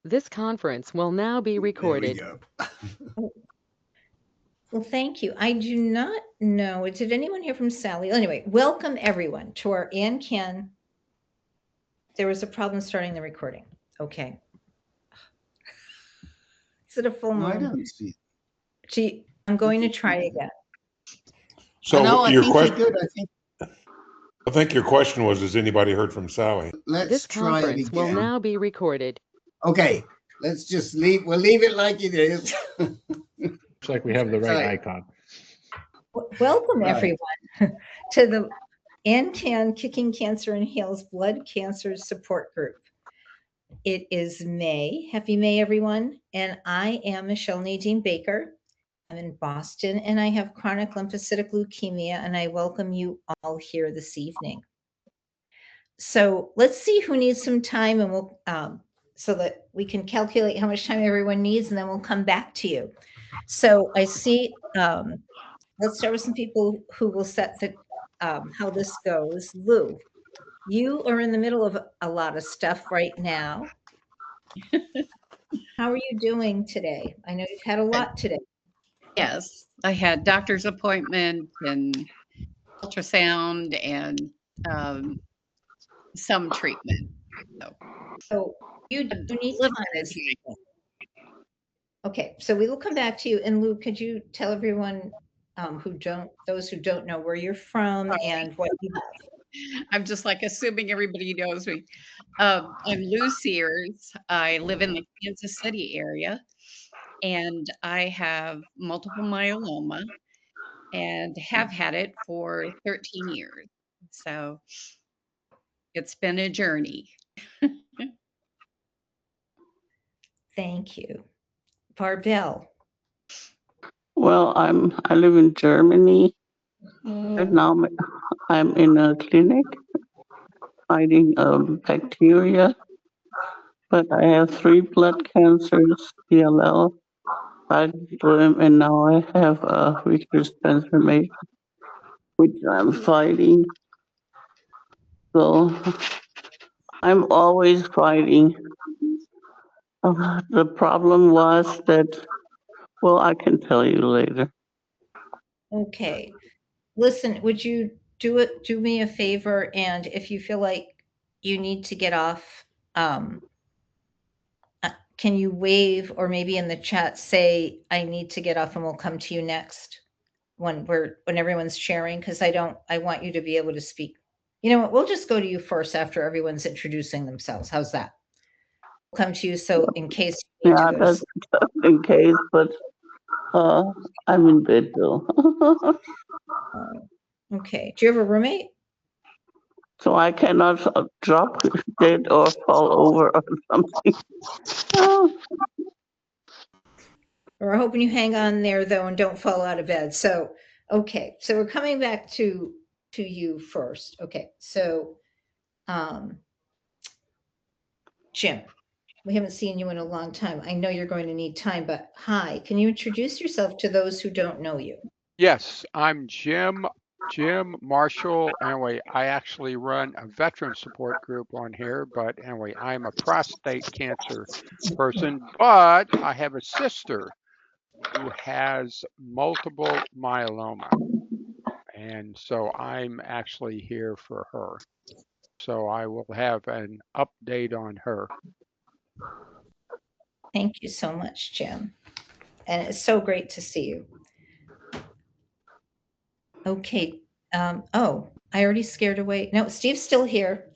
This conference will now be recorded. There we go. Well, thank you. I do not know. Did anyone hear from Sally? Anyway, welcome everyone to our AnCan. There was a problem starting the recording. Okay. Is it a full moon? I don't see. Gee, I'm going to try again. So no, your I think question, you're good. I think your question was, has anybody heard from Sally? Let's This try it conference will again. now be recorded. Okay, let's just leave. We'll leave it like it is. Looks like we have the right icon. Welcome Right. everyone to the AnCan Kicking Cancer and Hales Blood Cancer Support Group. It is May. Happy May, everyone. And I am Michele Nadeem-Baker. I'm in Boston and I have chronic lymphocytic leukemia, and I welcome you all here this evening. So let's see who needs some time, and we'll so that we can calculate how much time everyone needs, and then we'll come back to you. So I see, let's start with some people who will set the how this goes. Lou, you are in the middle of a lot of stuff right now. How are you doing today? I know you've had a lot today. Yes, I had doctor's appointment and ultrasound and some treatment. So you need time. Okay, so we will come back to you. And Lou, could you tell everyone those who don't know where you're from and what you have? I'm just like assuming everybody knows me. I'm Lou Sears. I live in the Kansas City area, and I have multiple myeloma and have had it for 13 years. So it's been a journey. Thank you. Barbel. Well, I live in Germany. Right now I'm in a clinic fighting bacteria, but I have 3 blood cancers, CLL, and now I have a Richter's transformation, which I'm fighting. So I'm always fighting. The problem was that, well, I can tell you later. Okay. Listen, would you do me a favor, and if you feel like you need to get off, can you wave, or maybe in the chat say I need to get off and we'll come to you next when everyone's sharing, because I want you to be able to speak. You know what, we'll just go to you first after everyone's introducing themselves. How's that? We'll come to you, so in case you need to go that's just in case, but I'm in bed though. Okay. Do you have a roommate? So I cannot drop dead or fall over or something. We're hoping you hang on there though and don't fall out of bed. So, okay. So we're coming back to you first. Okay. So, Jim, we haven't seen you in a long time. I know you're going to need time, but hi, can you introduce yourself to those who don't know you? Yes, I'm Jim Marshall. Anyway, I actually run a veteran support group on here, but anyway, I'm a prostate cancer person, but I have a sister who has multiple myeloma. And so I'm actually here for her. So I will have an update on her. Thank you so much, Jim. And it's so great to see you. Okay. Oh, I already scared away. No, Steve's still here.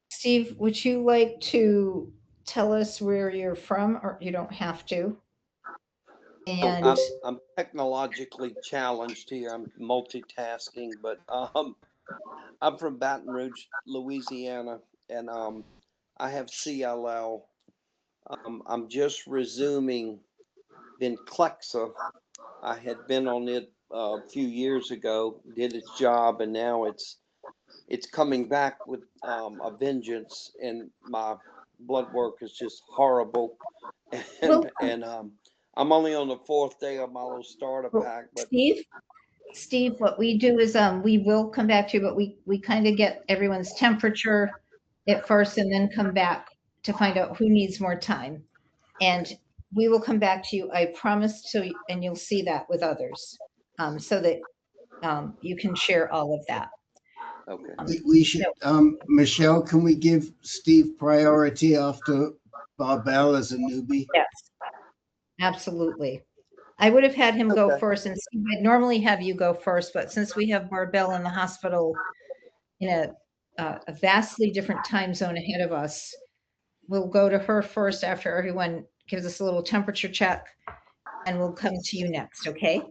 Steve, would you like to tell us where you're from, or you don't have to? And I'm technologically challenged here. I'm multitasking, but I'm from Baton Rouge, Louisiana, and I have CLL. I'm just resuming Venclexa. I had been on it a few years ago, did its job, and now it's coming back with a vengeance, and my blood work is just horrible. And I'm only on the 4th day of my little starter pack. But Steve, what we do is we will come back to you, but we kind of get everyone's temperature at first and then come back to find out who needs more time. And we will come back to you, I promise to, and you'll see that with others, so that you can share all of that. Okay. We should, Michele, can we give Steve priority after Barbel as a newbie? Yes, absolutely. I would have had him go first, and Steve, I'd normally have you go first, but since we have Barbel in the hospital in a vastly different time zone ahead of us, we'll go to her first after everyone gives us a little temperature check, and we'll come to you next, okay?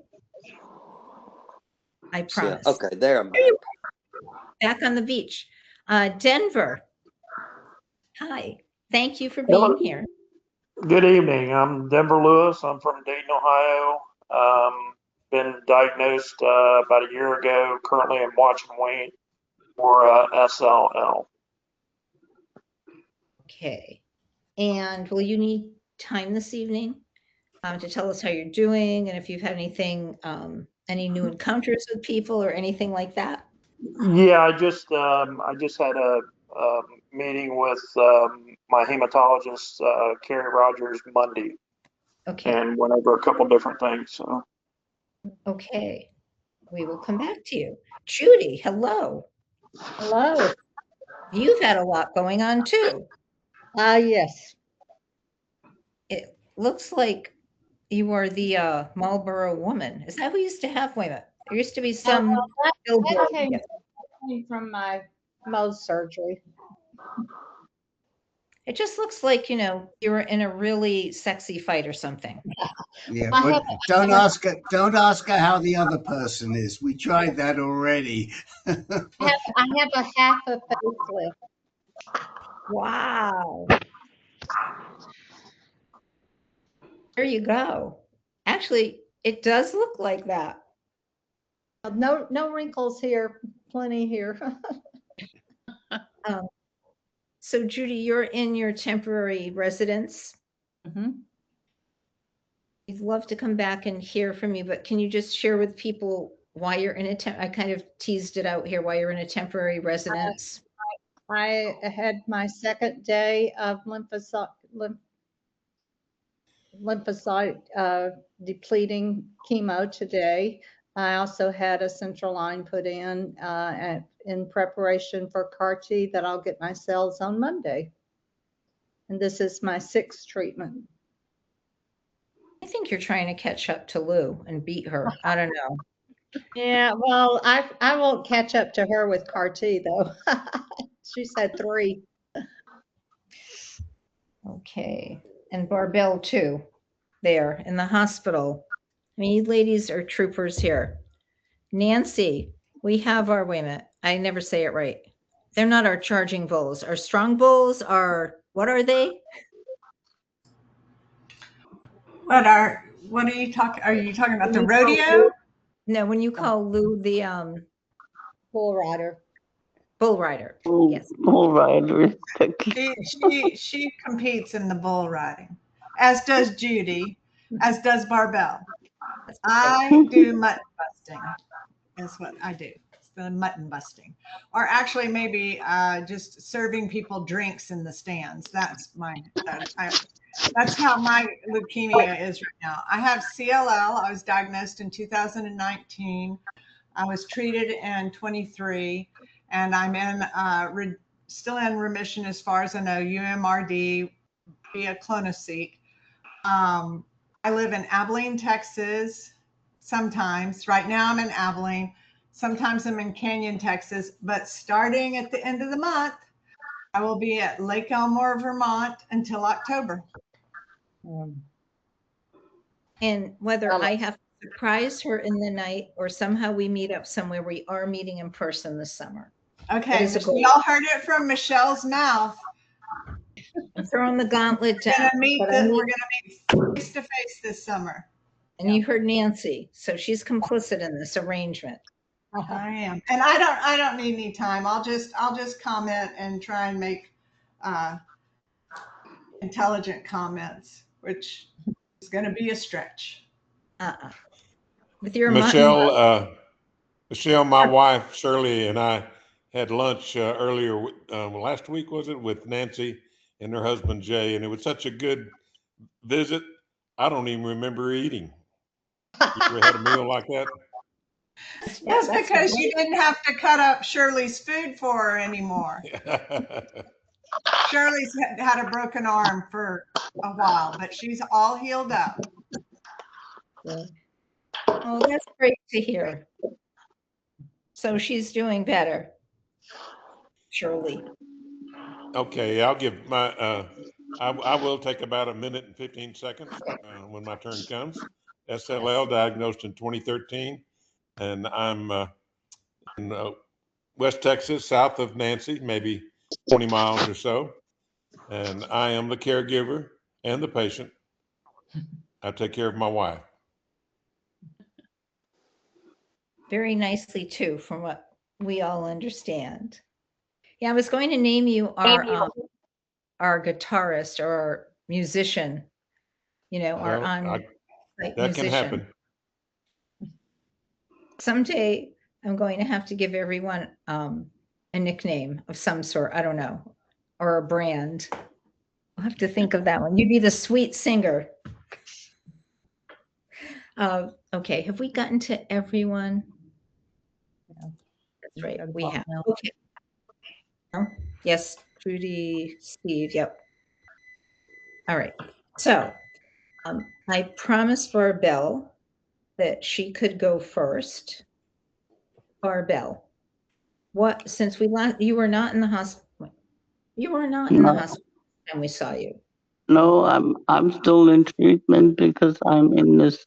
I promise. Yeah, okay, there I'm back. Back on the beach. Denver. Hi. Thank you for being here. Good evening. I'm Denver Lewis. I'm from Dayton, Ohio. Been diagnosed about a year ago. Currently, I'm watching weight for SLL. Okay. And will you need time this evening to tell us how you're doing and if you've had anything, any new encounters with people or anything like that? Yeah, I just had a meeting with my hematologist, Carrie Rogers, Monday. Okay. And went over a couple different things. So. Okay. We will come back to you. Judy, hello. Hello. You've had a lot going on too. Yes. It looks like you are the Marlboro woman. Is that who used to have? Wait a minute. There used to be some. That came from my Mohs surgery. It just looks like, you know, you were in a really sexy fight or something. Yeah, but don't ask her how the other person is. We tried that already. I have a half a facelift. Wow. There you go. Actually, it does look like that. No wrinkles here. Plenty here. So Judy, you're in your temporary residence. Mm-hmm. We'd love to come back and hear from you, but can you just share with people why you're in I kind of teased it out here, why you're in a temporary residence? I had my second day of lymphocyte depleting chemo today. I also had a central line put in preparation for CAR T that I'll get my cells on Monday. And this is my 6th treatment. I think you're trying to catch up to Lou and beat her. I don't know. Yeah, well, I won't catch up to her with CAR T though. She's had 3. Okay. And Barbel too, there in the hospital. I mean, you ladies are troopers here. Nancy, we have our, wait a minute, I never say it right. They're not our charging bulls. Our strong bulls are, what are they? What are you talking? Are you talking about the rodeo? No, when you call Lou the bull rider. Bull rider. Yes. Bull rider. She competes in the bull riding, as does Judy, as does Barbel. I do mutton busting. Is what I do. It's the mutton busting, or actually maybe just serving people drinks in the stands. That's that's how my leukemia is right now. I have CLL. I was diagnosed in 2019. I was treated in 23, and I'm in still in remission as far as I know, UMRD via clonoSEQ. I live in Abilene, Texas. Sometimes, right now I'm in Abilene. Sometimes I'm in Canyon, Texas. But starting at the end of the month, I will be at Lake Elmore, Vermont until October. And whether I have to surprise her in the night or somehow we meet up somewhere, we are meeting in person this summer. Okay, we all heard it from Michele's mouth. I'm throwing the gauntlet down. We're going to meet face to face this summer. And you heard Nancy, so she's complicit in this arrangement. I am, and I don't need any time. I'll just comment and try and make intelligent comments, which is going to be a stretch. With your Michele, my wife Shirley and I had lunch earlier last week, was it, with Nancy and her husband Jay, and it was such a good visit. I don't even remember eating. You ever had a meal like that? That's because you didn't have to cut up Shirley's food for her anymore. Shirley's had a broken arm for a while, but she's all healed up. Oh, that's great to hear. So she's doing better, Shirley. Okay, I'll give my, I will take about a minute and 15 seconds when my turn comes. SLL diagnosed in 2013, and I'm in West Texas, south of Nancy, maybe 20 miles or so. And I am the caregiver and the patient. I take care of my wife. Very nicely too, from what we all understand. Yeah, I was going to name you our guitarist or musician, you know, our on-site that musician. can happen. Someday I'm going to have to give everyone a nickname of some sort. I don't know, or a brand. I'll have to think of that one. You'd be the sweet singer. Okay, have we gotten to everyone? No. That's right, we have. Okay. Yes, Judy, Steve, yep. All right, so I promised Barbel that she could go first. Barbel, what, since we last, you were not in the hospital. You were not in the hospital when we saw you. No, I'm still in treatment because I'm in this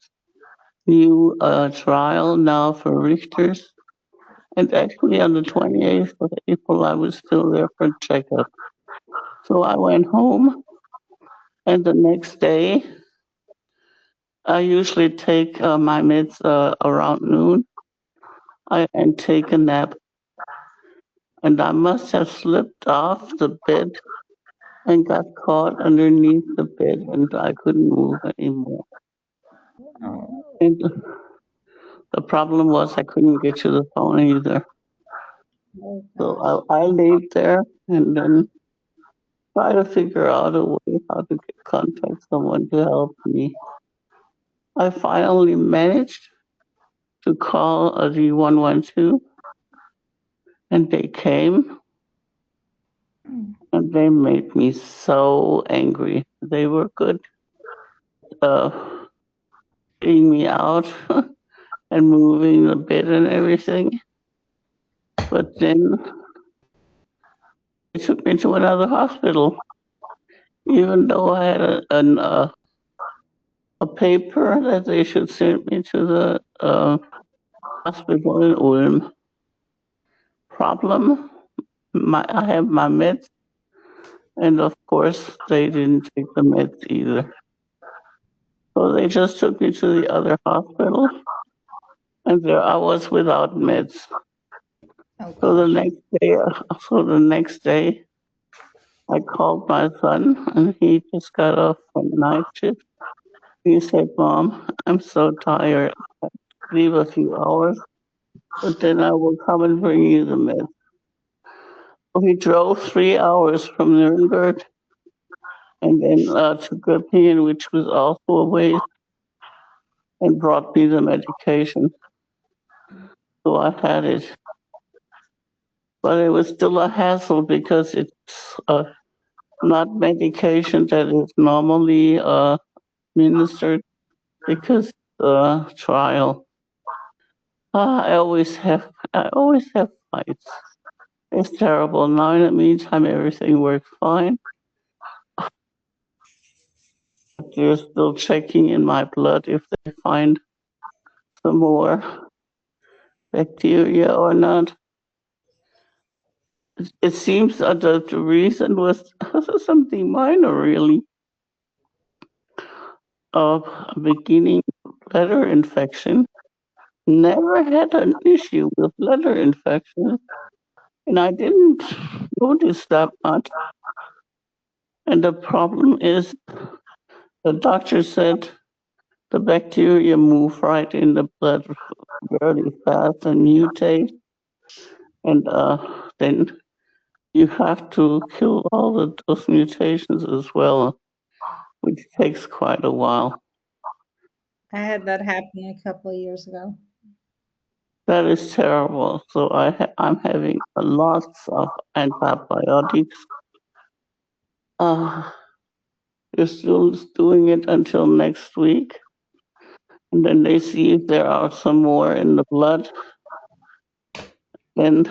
new trial now for Richter's. And actually on the 28th of April, I was still there for checkup. So I went home, and the next day, I usually take my meds around noon and take a nap. And I must have slipped off the bed and got caught underneath the bed, and I couldn't move anymore. Oh. And the problem was I couldn't get to the phone either. So I laid there and then tried to figure out a way how to contact someone to help me. I finally managed to call the 112, and they came, and they made me so angry. They were good, getting me out and moving the bed and everything. But then they took me to another hospital, even though I had a paper that they should send me to the hospital in Ulm. Problem, I have my meds, and of course they didn't take the meds either. So they just took me to the other hospital, and there I was without meds. So the next day, I called my son, and he just got off from night shift. He said, "Mom, I'm so tired. Leave a few hours, but then I will come and bring you the meds." So he drove 3 hours from Nuremberg and then to Göppingen, which was also a ways, and brought me the medication. So I had it. But it was still a hassle because it's not medication that is normally administered because trial. I always have fights. It's terrible. Now in the meantime, everything works fine. They're still checking in my blood if they find some more bacteria or not. It seems that the reason was something minor, really. A beginning bladder infection. Never had an issue with bladder infection, and I didn't notice that much. And the problem is, the doctor said the bacteria move right in the blood very fast and mutate, and then you have to kill all those mutations as well, which takes quite a while. I had that happen a couple of years ago. That is terrible. So I'm having lots of antibiotics. They're still doing it until next week. And then they see if there are some more in the blood. And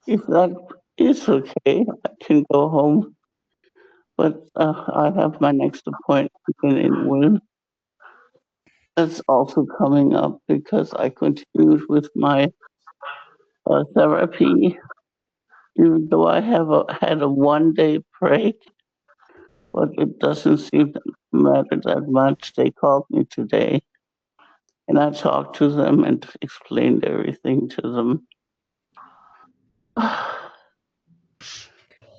if that is okay, I can go home. But I have my next appointment in Wynn. That's also coming up because I continued with my therapy, even though I had a 1-day break. But it doesn't seem to matter that much. They called me today, and I talked to them and explained everything to them.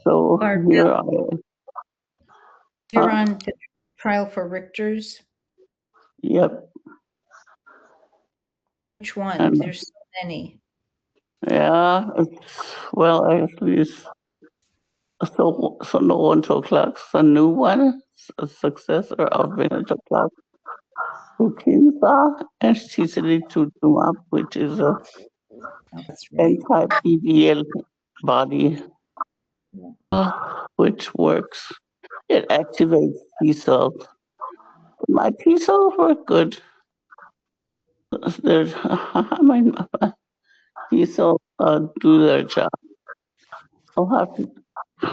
So Barbel, here I am. you're on the trial for Richter's. Yep. Which one? And There's so many. yeah, well, actually, it's so no one took a new one, a successor of venetoclax Brukinsa and tislelizumab, which is a anti-PDL body, which works. It activates T cells. My T cells work good. My T cells do their job. I'll have to.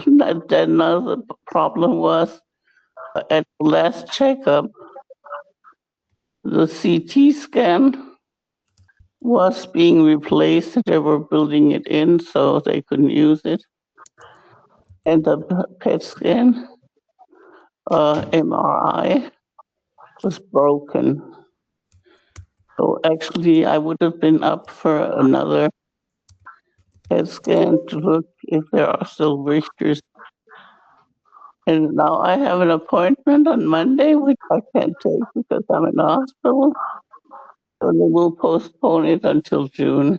Then another problem was at the last checkup, the CT scan was being replaced. They were building it in so they couldn't use it. And the PET scan, MRI, was broken. So actually, I would have been up for another PET scan to look if there are still blisters. And now I have an appointment on Monday, which I can't take because I'm in the hospital. So they will postpone it until June.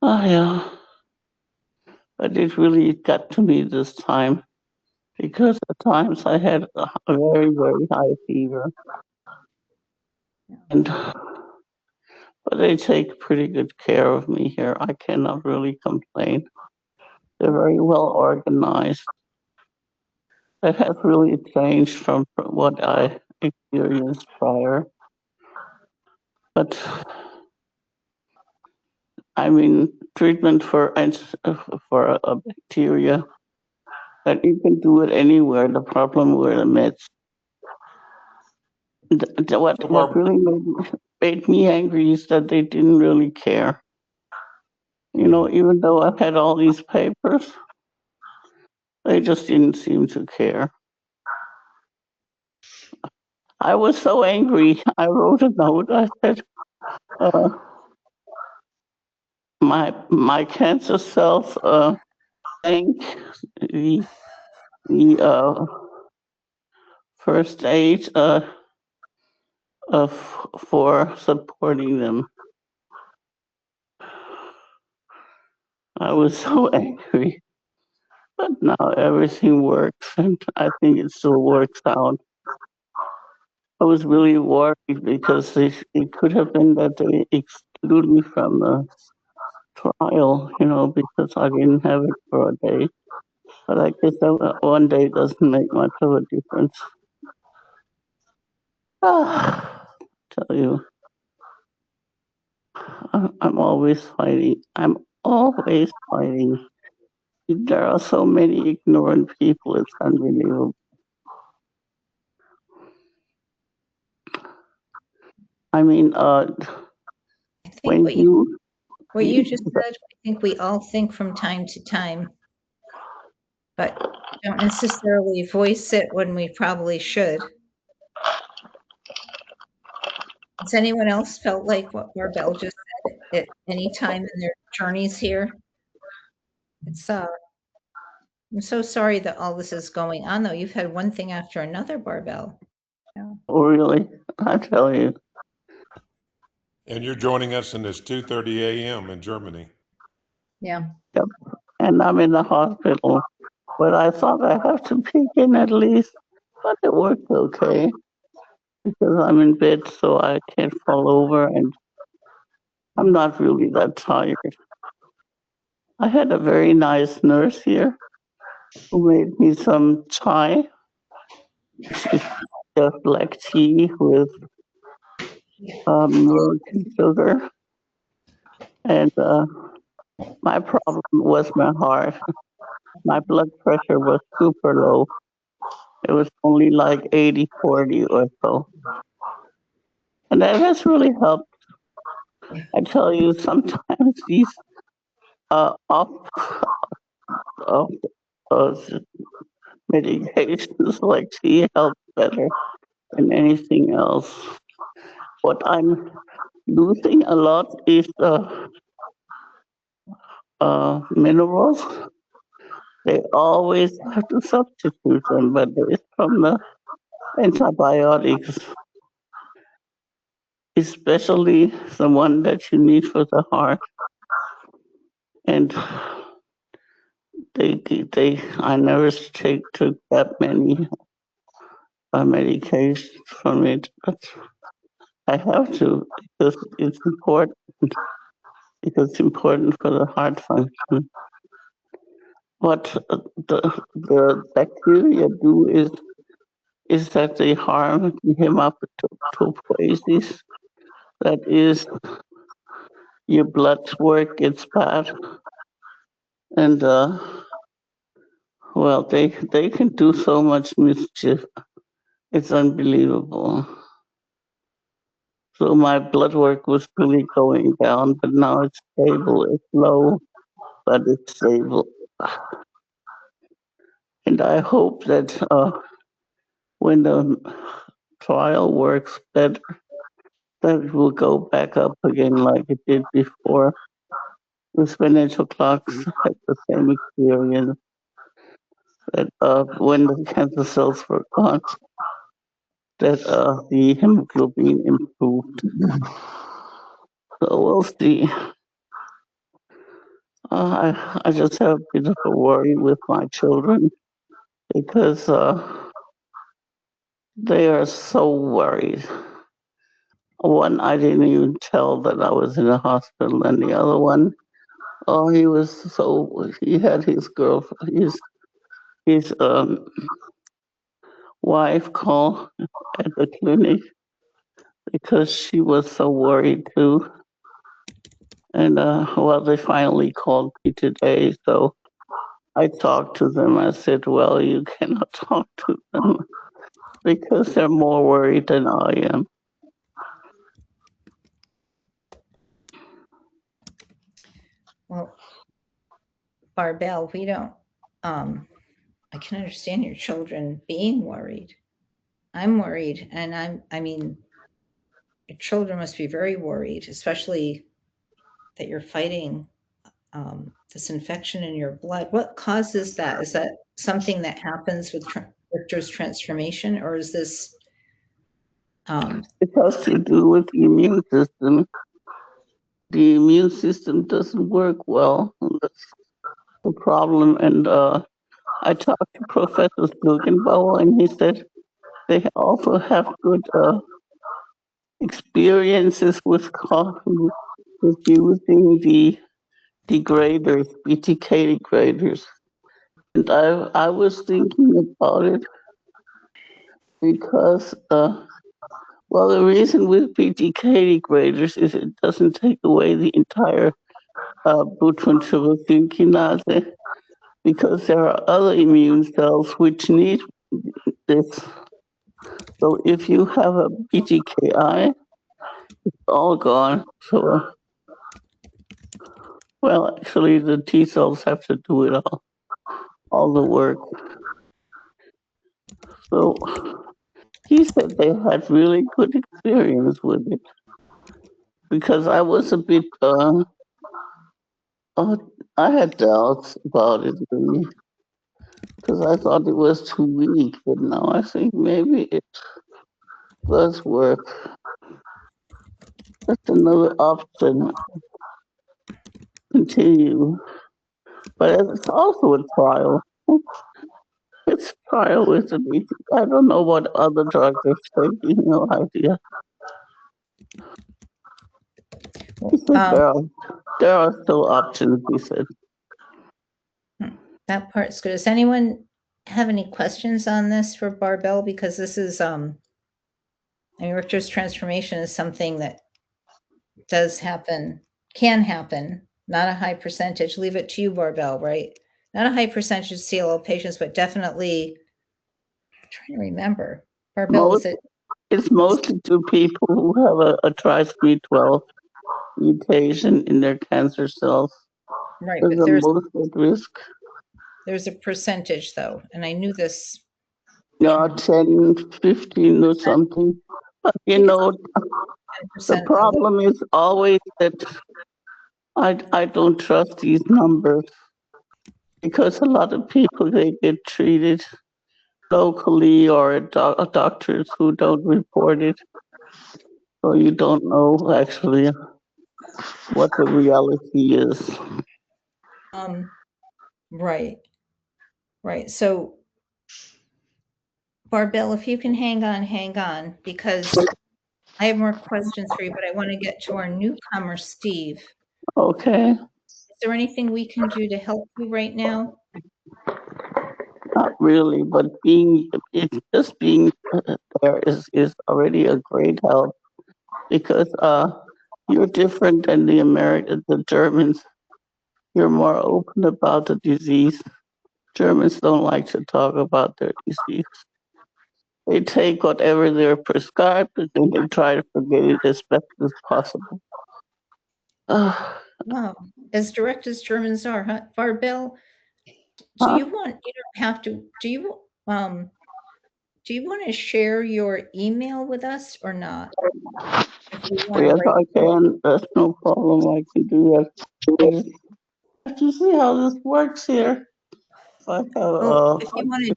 Oh, yeah. But it really got to me this time because at times I had a very, very high fever. But they take pretty good care of me here. I cannot really complain. They're very well organized. That has really changed from what I experienced prior. But I mean, treatment for a bacteria, that you can do it anywhere. The problem were the meds. What really made me angry is that they didn't really care. You know, even though I've had all these papers, they just didn't seem to care. I was so angry. I wrote a note. I said, my cancer cells thank the first aid for supporting them. I was so angry, but now everything works, and I think it still works out. I was really worried because it could have been that they excluded me from the trial, you know, because I didn't have it for a day. But I guess that 1 day doesn't make much of a difference. Tell you, I'm always fighting. I'm always fighting. There are so many ignorant people. It's unbelievable. I mean, when what you just said, I think we all think from time to time, but don't necessarily voice it when we probably should. Has anyone else felt like what Barbel just said at any time in their journeys here? It's I'm so sorry that all this is going on, though. You've had one thing after another, Barbel. Yeah. Oh, really? I tell you. And you're joining us in this 2:30 a.m. in Germany. Yeah. Yep. and I'm in the hospital. But I thought I have to peek in at least, but it worked okay because I'm in bed, so I can't fall over, and I'm not really that tired. I had a very nice nurse here who made me some chai. It's just black tea with milk and sugar. And my problem was my heart. My blood pressure was super low. It was only like 80/40 or so. And that has really helped. I tell you, sometimes these off medications like tea help better than anything else. What I'm losing a lot is minerals. They always have to substitute them, but it's from the antibiotics, especially the one that you need for the heart. And I never took that many medications from it, but I have to because it's important. Because it's important for the heart function. What the bacteria do is that they harm the hematopoiesis. That is, your blood work gets bad, and well, they can do so much mischief. It's unbelievable. So my blood work was really going down, but now it's stable. It's low, but it's stable. And I hope that when the trial works better, that it will go back up again like it did before. The financial clocks had the same experience that when the cancer cells were gone, that the hemoglobin improved. So we'll see. I just have a bit of a worry with my children because they are so worried. One, I didn't even tell that I was in the hospital, and the other one, oh, he had his girlfriend, his wife call at the clinic because she was so worried too. And well, they finally called me today, so I talked to them. I said, well, you cannot talk to them because they're more worried than I am. Well, Barbel, we don't, I can understand your children being worried. I'm worried, and I mean, your children must be very worried, especially that you're fighting this infection in your blood. What causes that? Is that something that happens with Richter's transformation, or is this? It has to do with the immune system. The immune system doesn't work well. That's the problem. And I talked to Professor Slugenbauer, and he said they also have good experiences with using the degraders, BTK degraders. And I was thinking about it because, well, the reason with BTK degraders is it doesn't take away the entire Butryn kinase, because there are other immune cells which need this. So if you have a BTKI, it's all gone. So, well, actually, the T cells have to do it all the work. So he said they had really good experience with it, because I was a bit, I had doubts about it really, because I thought it was too weak, but now I think maybe it does work. That's another option. Continue But it's also a trial. It's trial, isn't it? I don't know what other drugs are taking, no idea. He said there are still options, he said. That part's good. Does anyone have any questions on this for Barbel? Because this is, I mean, Richter's transformation is something that does happen, can happen, not a high percentage. Leave it to you, Barbel, right? Not a high percentage of CLL patients, but definitely, I'm trying to remember. Barbel, is it? It's mostly to people who have a tri-312 mutation in their cancer cells. Right, Those but are most at risk. there's a percentage though, and I knew this. Yeah, 10, 15 or something. But you know, the problem is always that I don't trust these numbers because a lot of people, they get treated locally or at doctors who don't report it. So you don't know actually what the reality is. Right. Right. So Barbel, if you can hang on, because I have more questions for you, but I want to get to our newcomer, Steve. Okay. Is there anything we can do to help you right now? Not really, but it's just being there is already a great help because you're different than the Germans. You're more open about the disease. Germans don't like to talk about their disease. They take whatever they're prescribed and then they try to forget it as best as possible. Wow, as direct as Germans are, huh? Barbel, do you want, you don't have to, do you want to share your email with us or not? Yes, I can. That's no problem. I can do that. I just have to see how this works here. If I have if you want to,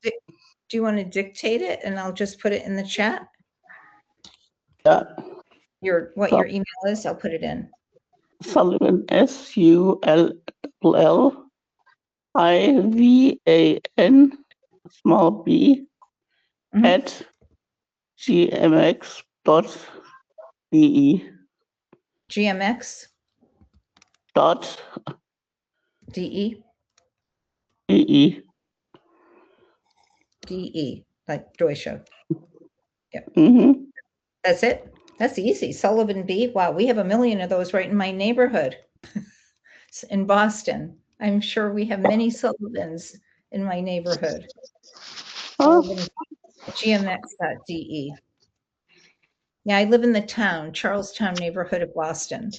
do you want to dictate it and I'll just put it in the chat? Yeah. What your email is, I'll put it in. Sullivan, SULLIVAN, small b, at gmx.de. GMX? Dot DE? DE. DE, like Deutsche. Yep. Mm-hmm. That's it. That's easy. Sullivan B. Wow, we have a million of those right in my neighborhood in Boston. I'm sure we have many Sullivans in my neighborhood. GMX.de. Yeah, I live in the town, Charlestown neighborhood of Boston.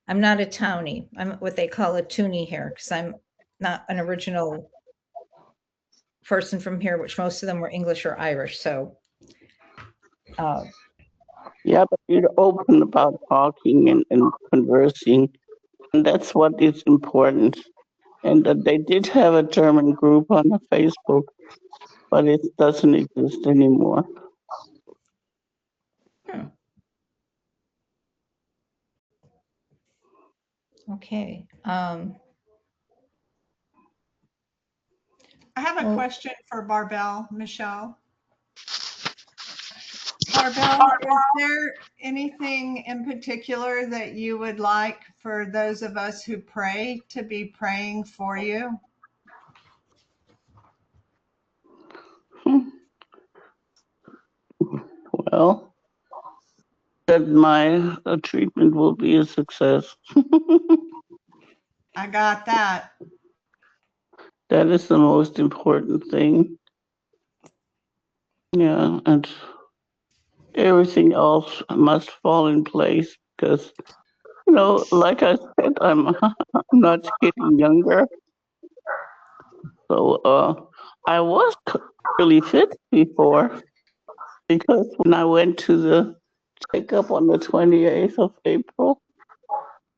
I'm not a townie. I'm what they call a toonie here because I'm not an original person from here, which most of them were English or Irish. So, yeah, but you're open about talking and conversing, and that's what is important. And they did have a German group on Facebook, but it doesn't exist anymore. Okay. I have a question for Barbel, Michele. Barbel, is there anything in particular that you would like for those of us who pray to be praying for you? Well, that my treatment will be a success. I got that. That is the most important thing. Yeah, and everything else must fall in place because, you know, like I said, I'm not getting younger. So I was really fit before because when I went to the checkup on the 28th of April,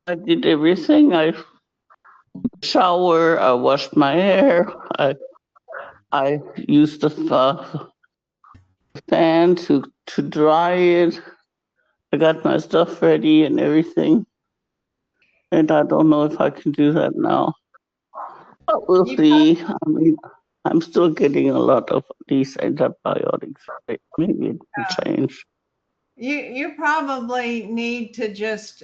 I did everything. I shower, I washed my hair, I used the fan to dry it. I got my stuff ready and everything. And I don't know if I can do that now. But we'll You see. I mean, I'm still getting a lot of these antibiotics. Maybe it will change. you probably need to just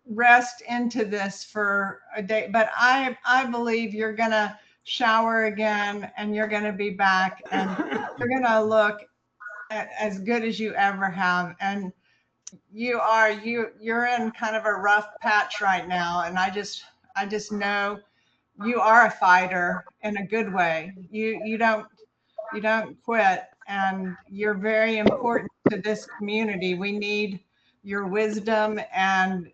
rest into this for a day, but I believe you're gonna shower again and you're gonna be back and you're gonna look as good as you ever have. And you're in kind of a rough patch right now, and I just know you are a fighter in a good way. You don't quit, and you're very important to this community. We need your wisdom. And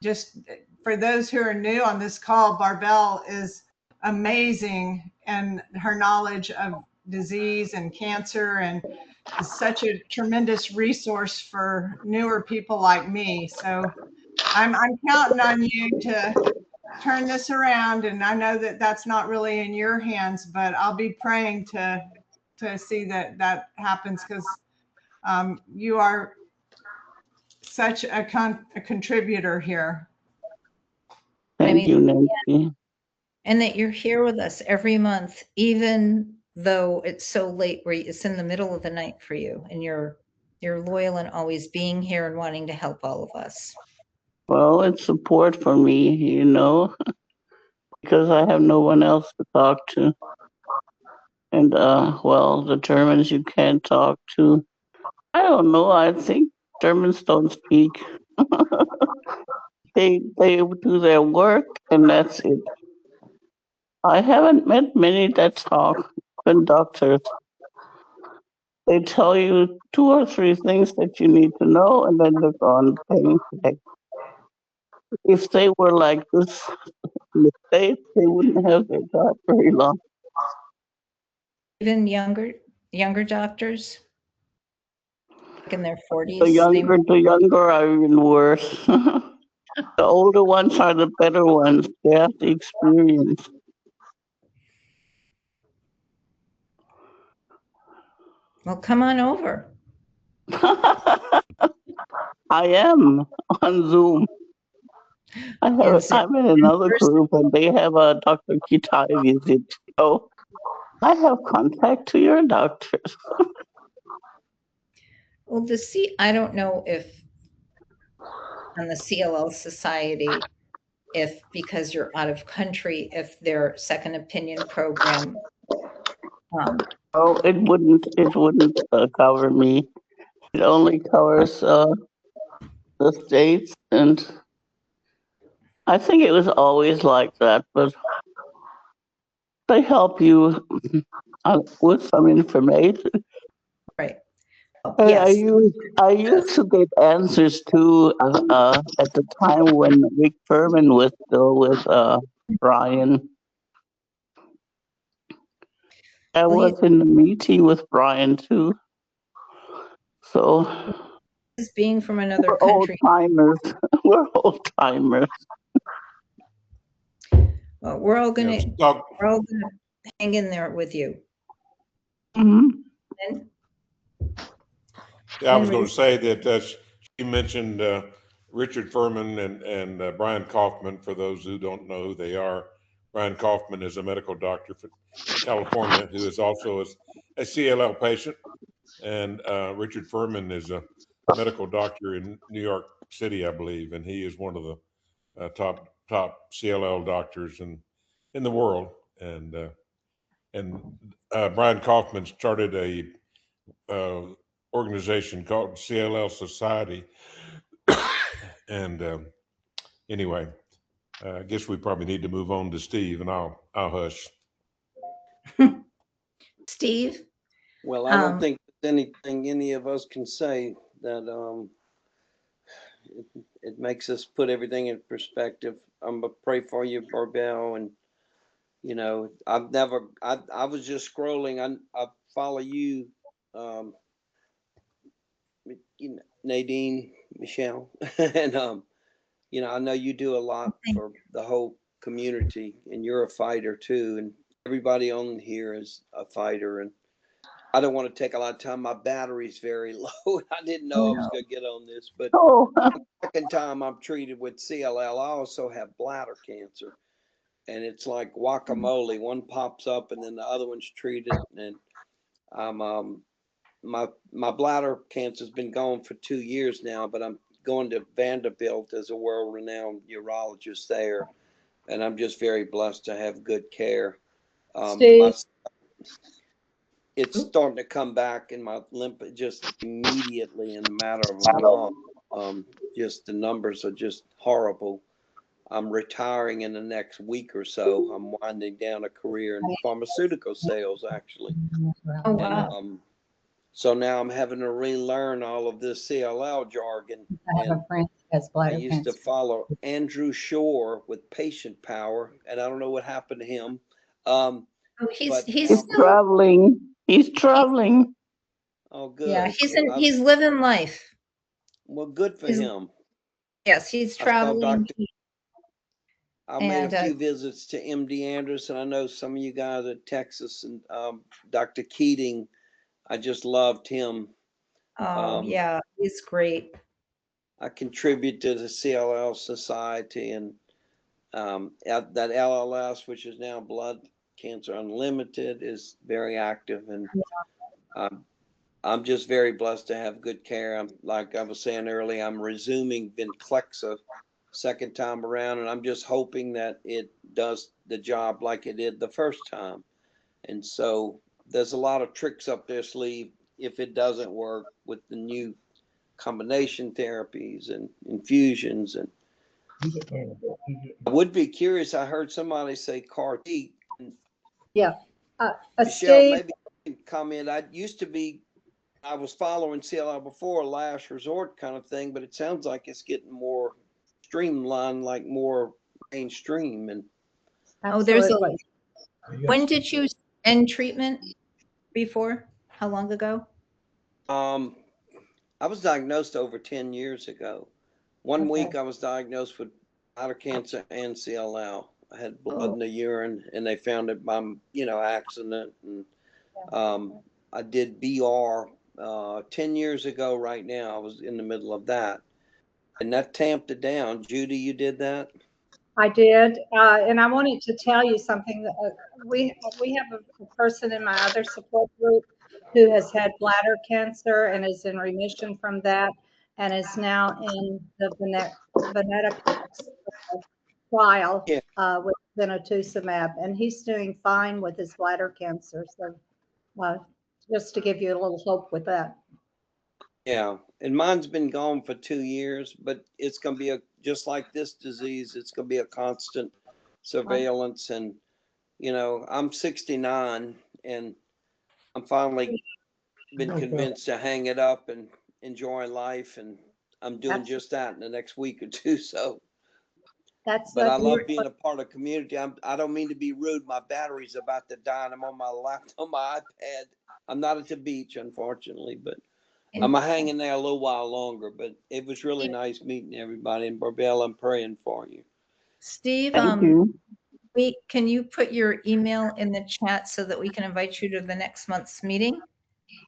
just for those who are new on this call, Barbel is amazing, and her knowledge of disease and cancer, and is such a tremendous resource for newer people like me. So I'm counting on you to turn this around. And I know that that's not really in your hands, but I'll be praying to see that happens, because you are such a contributor here. Thank you, Nancy. And that you're here with us every month, even though it's so late, where it's in the middle of the night for you, and you're loyal and always being here and wanting to help all of us. Well, it's support for me, you know, because I have no one else to talk to. And, well, the Germans you can't talk to. I don't know. I think Germans don't speak. They do their work, and that's it. I haven't met many that talk, even doctors. They tell you 2 or 3 things that you need to know, and then they're gone paying back. If they were like this in the States, they wouldn't have their job very long. Even younger doctors, like in their 40s. The younger are even worse. The older ones are the better ones. They have the experience. Well, come on over. I am on Zoom. I'm in another group, and they have a Dr. Kitai visit. So I have contact to your doctors. Well, I don't know if on the CLL Society, if because you're out of country, if their second opinion program. Oh, it wouldn't cover me. It only covers the States, and I think it was always like that, but they help you with some information. Right. Yes. I used to get answers too at the time when Rick Furman was still with Brian. I was in the meeting with Brian too. So being from another we're country. We're old timers. Well, we're all gonna hang in there with you. Mm-hmm. Yeah, I was going to say that she mentioned Richard Furman and Brian Kaufman. For those who don't know who they are, Brian Kaufman is a medical doctor from California who is also a CLL patient, and Richard Furman is a medical doctor in New York City, I believe, and he is one of the top CLL doctors in the world. And Brian Kaufman started a organization called CLL Society. And anyway, I guess we probably need to move on to Steve, and I'll hush. Steve? Well, I don't think there's anything any of us can say that it makes us put everything in perspective. I'm gonna pray for you, Barbel, and you know, I was just scrolling. I follow you, Nadine, Michele, and you know, I know you do a lot for the whole community, and you're a fighter too, and everybody on here is a fighter, and I don't want to take a lot of time. My battery's very low. I didn't know I was going to get on this, but Oh, second time I'm treated with CLL. I also have bladder cancer, and it's like guacamole. One pops up, and then the other one's treated. And I'm my bladder cancer's been gone for 2 years now, but I'm going to Vanderbilt as a world-renowned urologist there, and I'm just very blessed to have good care. Steve, It's starting to come back in my lymph just immediately in a matter of a month. Just the numbers are just horrible. I'm retiring in the next week or so. I'm winding down a career in pharmaceutical sales, actually. Oh, wow. And, so now I'm having to relearn all of this CLL jargon. And I used to follow Andrew Shore with Patient Power, and I don't know what happened to him. He's he's still, traveling. He's traveling. Oh, good. yeah, he's living life. Well, good for him. Yes, he's I saw traveling. I made a few visits to MD Anderson. I know some of you guys at Texas, and Dr. Keating. I just loved him. Oh, yeah, he's great. I contribute to the CLL Society, and that LLS, which is now Blood Cancer Unlimited, is very active, and I'm just very blessed to have good care. Like I was saying earlier, I'm resuming Venclexa second time around, and I'm just hoping that it does the job like it did the first time. And so there's a lot of tricks up their sleeve if it doesn't work with the new combination therapies and infusions. And I would be curious. I heard somebody say CAR T. yeah. Michele, Steve, maybe you can comment. I was following CLL before, last resort kind of thing, but it sounds like it's getting more streamlined, like more mainstream. And absolutely. When did you end treatment before? How long ago? I was diagnosed over 10 years ago. One week I was diagnosed with bladder cancer and CLL. I had blood in the urine, and they found it by, accident. And I did BR 10 years ago right now. I was in the middle of that. And that tamped it down. Judy, you did that? I did, and I wanted to tell you something. We have a person in my other support group who has had bladder cancer and is in remission from that, and is now in the venetoclax trial with venetoclax, and he's doing fine with his bladder cancer. So, just to give you a little hope with that. Yeah, and mine's been gone for 2 years, but it's going to be just like this disease, it's going to be a constant surveillance. And, I'm 69, and I'm finally been convinced to hang it up and enjoy life. And I'm doing just that in the next week or two. So, but I love being a part of community. I don't mean to be rude. My battery's about to die, and I'm on my laptop, on my iPad. I'm not at the beach, unfortunately, but I'm hanging there a little while longer. But it was really nice meeting everybody. And Barbel, I'm praying for you. Steve, Thank you. can you put your email in the chat so that we can invite you to the next month's meeting?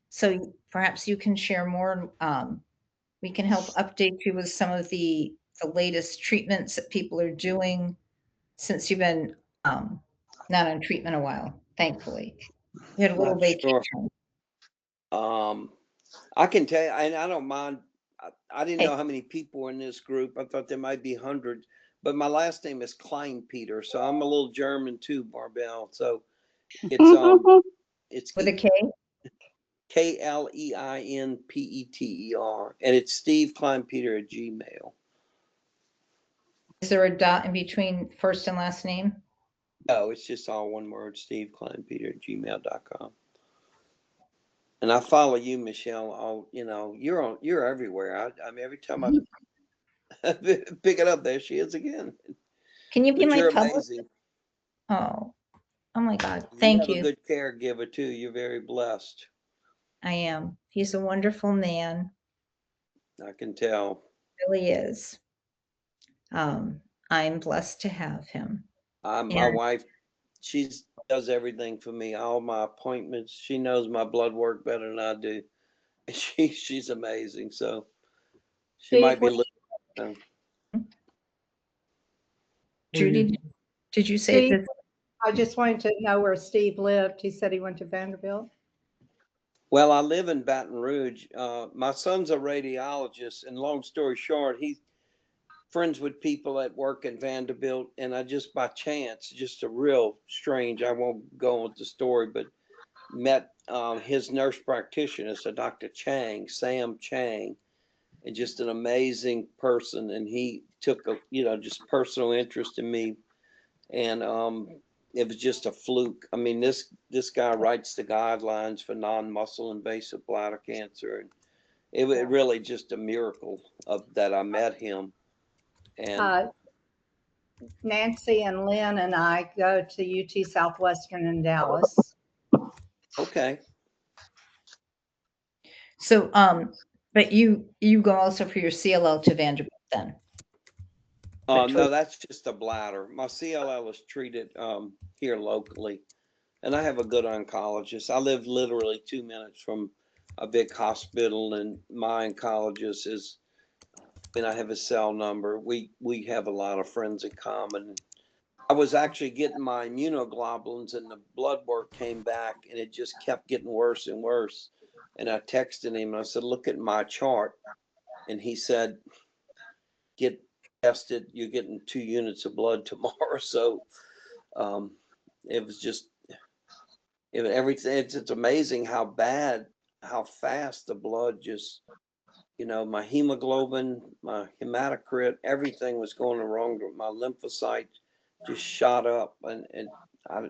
So perhaps you can share more. We can help update you with some of the latest treatments that people are doing since you've been not on treatment a while, thankfully. You had a little vacation. Sure. I can tell you, and I don't mind. I didn't know how many people were in this group. I thought there might be hundreds, but my last name is Kleinpeter, so I'm a little German too, Barbel. So it's with a K? KLEINPETER, and it's Steve Kleinpeter at Gmail. Is there a dot in between first and last name? No, it's just all one word, Steve Kleinpeter at gmail.com. And I follow you, Michele. You're everywhere. I mean, every time I pick it up, there she is again. Can you be my public? Amazing. Oh my God. Thank you. You have a good caregiver too. You're very blessed. I am. He's a wonderful man. I can tell. Really is. I'm blessed to have him. My wife she does everything for me, all my appointments. She knows my blood work better than I do. She's amazing. So she Steve, might be what- listening. Judy, did you say Steve, this? I just wanted to know where Steve lived. He said he went to Vanderbilt. Well, I live in Baton Rouge. My son's a radiologist, and long story short, he's friends with people that work at Vanderbilt, and I just by chance, just a real strange, I won't go with the story, but met his nurse practitioner, so Dr. Chang, Sam Chang, and just an amazing person. And he took a, just personal interest in me. And it was just a fluke. I mean, this guy writes the guidelines for non-muscle invasive bladder cancer. And it really just a miracle that I met him. And Nancy and Lynn and I go to UT Southwestern in Dallas. okay. So, but you go also for your CLL to Vanderbilt then? No, that's just a bladder. My CLL is treated here locally, and I have a good oncologist. I live literally 2 minutes from a big hospital, and my oncologist is, and I have his cell number. We have a lot of friends in common. I was actually getting my immunoglobulins, and the blood work came back, and it just kept getting worse and worse. And I texted him, and I said, "Look at my chart," and he said, "Get tested. You're getting 2 units of blood tomorrow." So it was just everything. It's amazing how fast the blood just, my hemoglobin, my hematocrit, everything was going wrong. My lymphocytes just shot up, and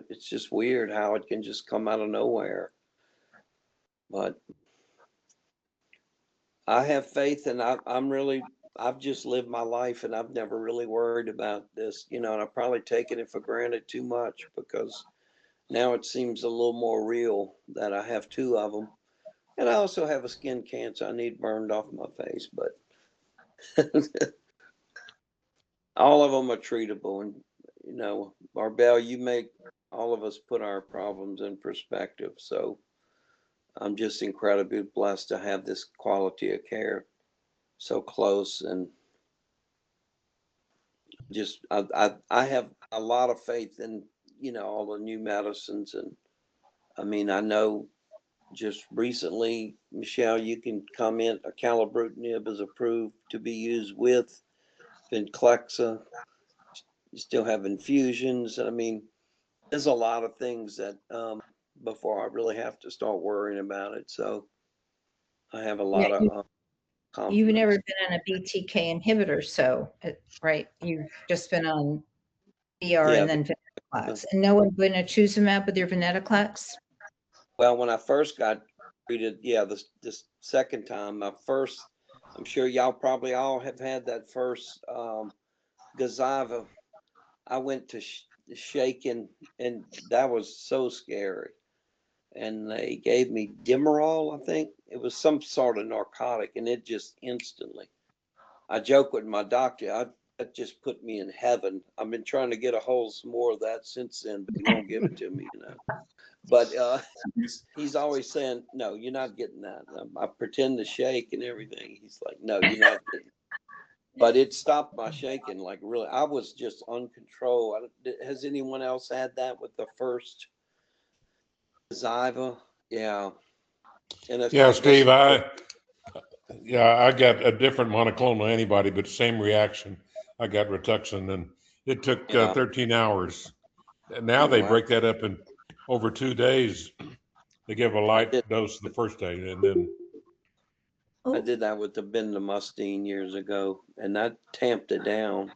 it's just weird how it can just come out of nowhere. But I have faith, and I've just lived my life, and I've never really worried about this, and I've probably taken it for granted too much, because now it seems a little more real that I have 2 of them. And I also have a skin cancer I need burned off my face, but all of them are treatable. And, Barbel, you make all of us put our problems in perspective. So I'm just incredibly blessed to have this quality of care so close. And just, I have a lot of faith in, all the new medicines. And I mean, I know just recently, Michele, you can comment, acalabrutinib is approved to be used with Venclexa. You still have infusions. I mean, there's a lot of things that before I really have to start worrying about it. So I have a lot of confidence. You've never been on a BTK inhibitor, so right? You've just been on BR and then venetoclax, and no one's been a venetoclax with your venetoclax. Well, when I first got treated, this second time, I'm sure y'all probably all have had that first Gazyva. I went to shaking, and that was so scary. And they gave me Demerol, I think. It was some sort of narcotic, and it just instantly. I joke with my doctor, that just put me in heaven. I've been trying to get a hold of some more of that since then, but he won't give it to me, But he's always saying, "No, you're not getting that." I pretend to shake and everything. He's like, "No, you're not getting it." But it stopped my shaking, like really. I was just uncontrolled. Has anyone else had that with the first Zyva? Yeah. And yeah, Steve, I got a different monoclonal antibody, but same reaction. I got Rituxan, and it took 13 hours. And now they break that up in over 2 days. They give a light dose the first day, and then I did that with the bendamustine years ago, and that tamped it down.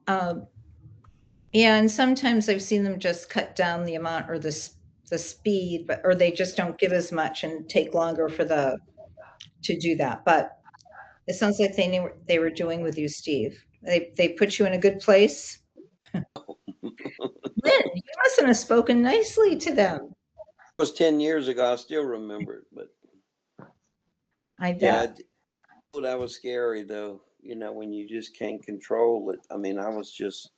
Yeah, and sometimes I've seen them just cut down the amount or the speed, or they just don't give as much and take longer to do that. But it sounds like they knew what they were doing with you, Steve. They put you in a good place. Lynn, you mustn't have spoken nicely to them. It was 10 years ago. I still remember it, but I bet. That was scary though. When you just can't control it. I mean, I was just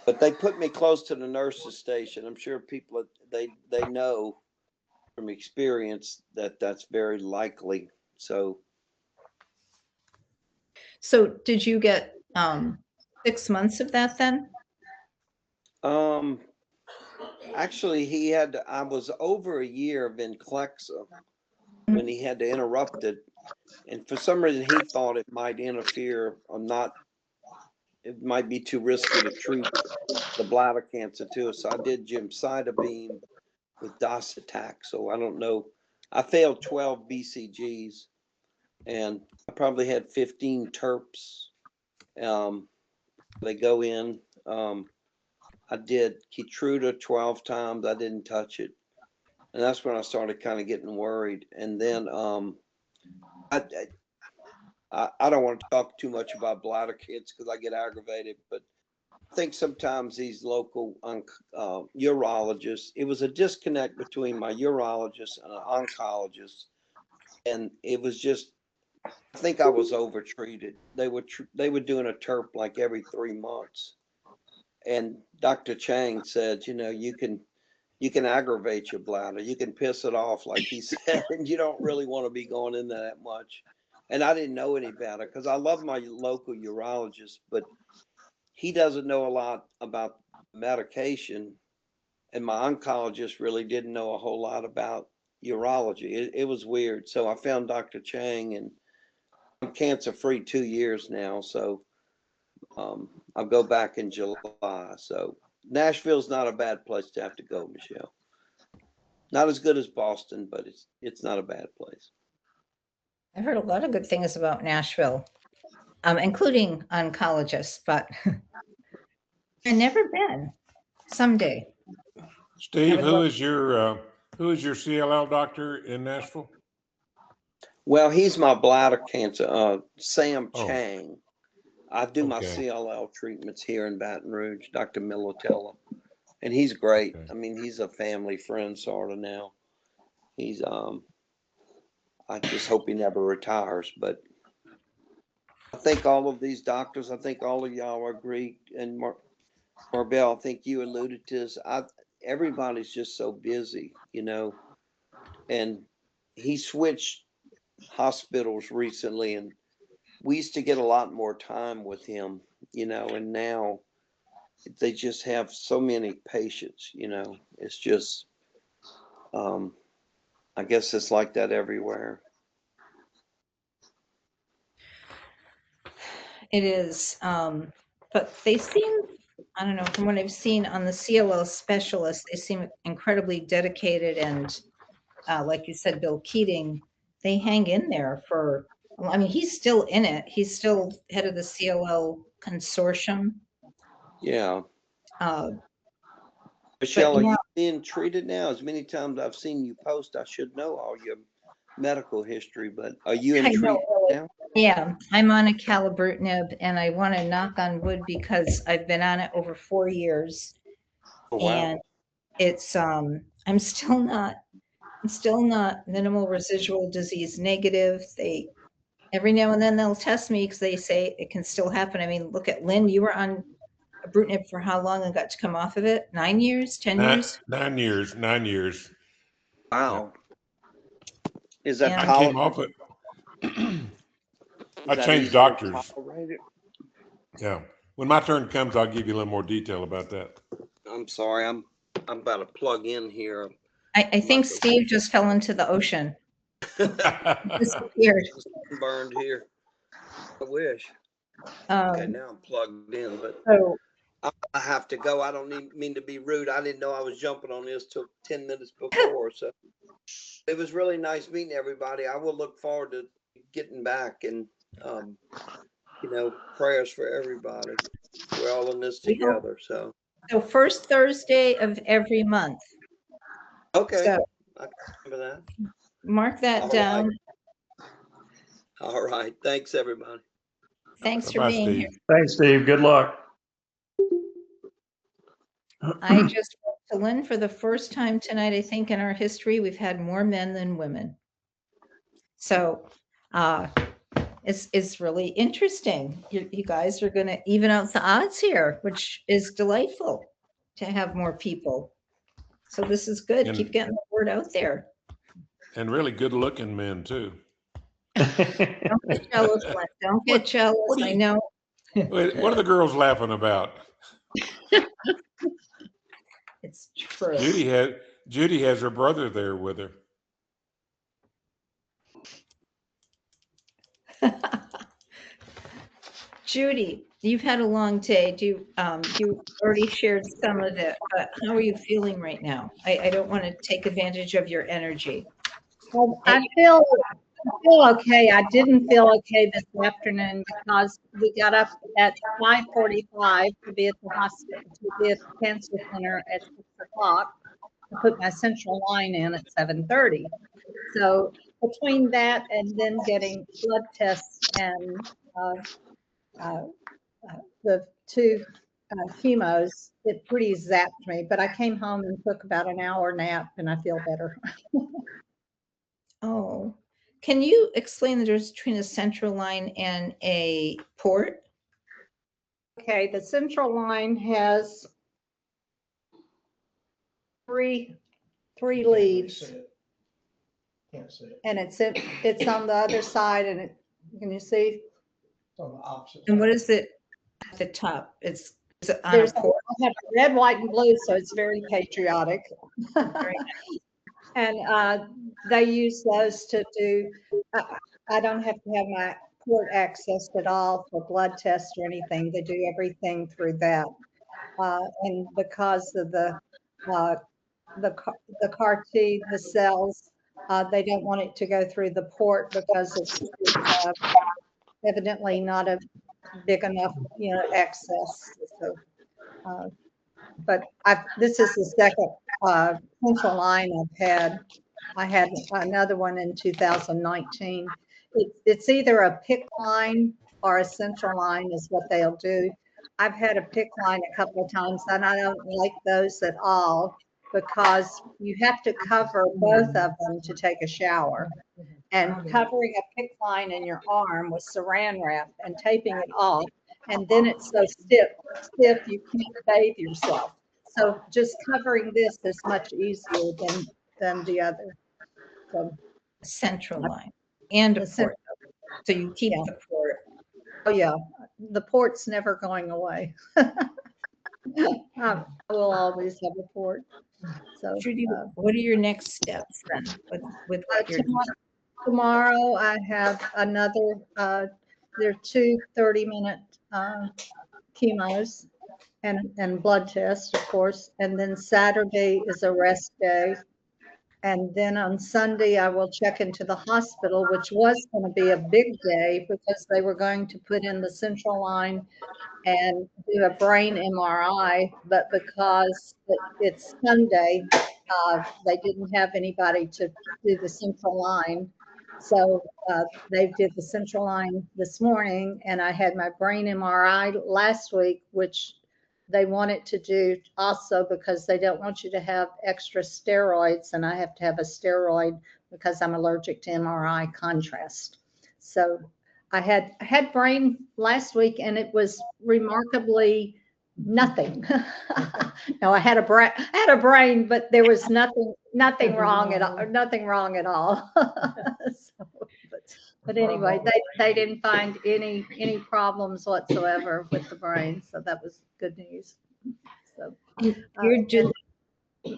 But they put me close to the nurses station. I'm sure people, they know from experience that that's very likely. So did you get 6 months of that then? Actually, I was over a year of Inclexa when he had to interrupt it. And for some reason, he thought it might interfere or not. It might be too risky to treat the bladder cancer too. So I did gemcitabine with docetaxel. So I don't know. I failed 12 BCGs and I probably had 15 TERPs. They go in. I did Keytruda 12 times. I didn't touch it. And that's when I started kind of getting worried. And then I don't want to talk too much about bladder cancer because I get aggravated, but I think sometimes these local urologists, it was a disconnect between my urologist and an oncologist. And it was just, I think I was overtreated. They were doing a TERP like every 3 months. And Dr. Chang said, you know, you can aggravate your bladder. You can piss it off, like he said, and you don't really want to be going in there that much. And I didn't know any better because I love my local urologist, but he doesn't know a lot about medication. And my oncologist really didn't know a whole lot about urology. It was weird. So I found Dr. Chang, and I'm cancer-free 2 years now. So I'll go back in July. So Nashville's not a bad place to have to go, Michele. Not as good as Boston, but it's not a bad place. I've heard a lot of good things about Nashville, including oncologists, but I've never been. Someday. Steve, who is your CLL doctor in Nashville? Well, he's my bladder cancer, Sam Chang. I do my Okay. CLL treatments here in Baton Rouge, Dr. Militella, and he's great. Okay. I mean, he's a family friend sort of now. He's I just hope he never retires, but I think all of these doctors, I think all of y'all agree, and Barbel, I think you alluded to this. Everybody's just so busy, you know, and he switched hospitals recently, and we used to get a lot more time with him, you know, and now they just have so many patients, you know. It's just, I guess it's like that everywhere. It is, but they seem, I don't know, from what I've seen on the CLL specialists, they seem incredibly dedicated and, like you said, Bill Keating, they hang in there for, I mean, he's still in it. He's still head of the CLL consortium. Yeah. But Michele, are yeah, you being treated now? As many times I've seen you post, I should know all your medical history, but are you in I know, treatment now? yeah, I'm on acalabrutinib, and I want to knock on wood because I've been on it over 4 years. Oh, wow. And it's I'm still not minimal residual disease negative. They every now and then they'll test me because they say it can still happen. I mean, look at Lynn, you were on ibrutinib for how long and got to come off of it? 9 years, 10 years? 9 years, 9 years. Wow. Is that Yeah. I came off it. I changed doctors. Yeah. When my turn comes, I'll give you a little more detail about that. I'm sorry, I'm about to plug in here. I think Steve just fell into the ocean. Disappeared. Burned here. I wish. Okay, now I'm plugged in, but So I have to go. I don't mean to be rude. I didn't know I was jumping on this till 10 minutes before. So it was really nice meeting everybody. I will look forward to getting back, and you know, prayers for everybody. We're all in this together. So first Thursday of every month. okay. So I can remember that. Mark that All down. right. All right. Thanks, everybody. Thanks for Bye-bye, being Steve. here. Thanks, Steve. Good luck. I just wrote to Lynn for the first time tonight, I think in our history, we've had more men than women. So It's really interesting. You guys are going to even out the odds here, which is delightful to have more people. So this is good. Keep getting the word out there. And really good looking men too. Don't get jealous, Lynn. Don't get jealous. I know. Wait, what are the girls laughing about? It's true. Judy has her brother there with her. Judy, you've had a long day. You already shared some of it, but how are you feeling right now? I don't want to take advantage of your energy. Well, I feel okay. I didn't feel okay this afternoon because we got up at 5:45 to be at the hospital, to be at the cancer center at 6 o'clock. I put my central line in at 7:30. So between that and then getting blood tests and the two chemos, it pretty zapped me. But I came home and took about an hour nap, and I feel better. Oh, can you explain the difference between a central line and a port? Okay, the central line has three leads. Can't see it. And it's on the other side, and it, can you see? It's on the opposite. And what is it at the top? Is it on There's a port? I have red, white, and blue, so it's very patriotic. And they use those to do, I don't have to have my port accessed at all for blood tests or anything. They do everything through that. And because of the CAR T, the cells, they don't want it to go through the port because it's evidently not a big enough, access. So, but this is the second central line I've had. I had another one in 2019. It's either a PICC line or a central line is what they'll do. I've had a PICC line a couple of times, and I don't like those at all because you have to cover both of them to take a shower. And covering a PICC line in your arm with saran wrap and taping it off, and then it's so stiff you can't bathe yourself. So just covering this is much easier than the other. So Central line and a port. So you keep the port. Oh yeah, the port's never going away. I will always have a port. So Judy, what are your next steps then with what you're doing? Tomorrow I have another, there are 2 30-minute chemos and blood tests, of course. And then Saturday is a rest day. And then on Sunday, I will check into the hospital, which was going to be a big day because they were going to put in the central line and do a brain MRI. But because it's Sunday, they didn't have anybody to do the central line. So they did the central line this morning, and I had my brain MRI last week, which they wanted to do also because they don't want you to have extra steroids, and I have to have a steroid because I'm allergic to MRI contrast. So I had brain last week, and it was remarkably nothing. No, I had a brain, but there was nothing wrong at all. Nothing wrong at all. But anyway, they didn't find any problems whatsoever with the brain, so that was good news. So you're doing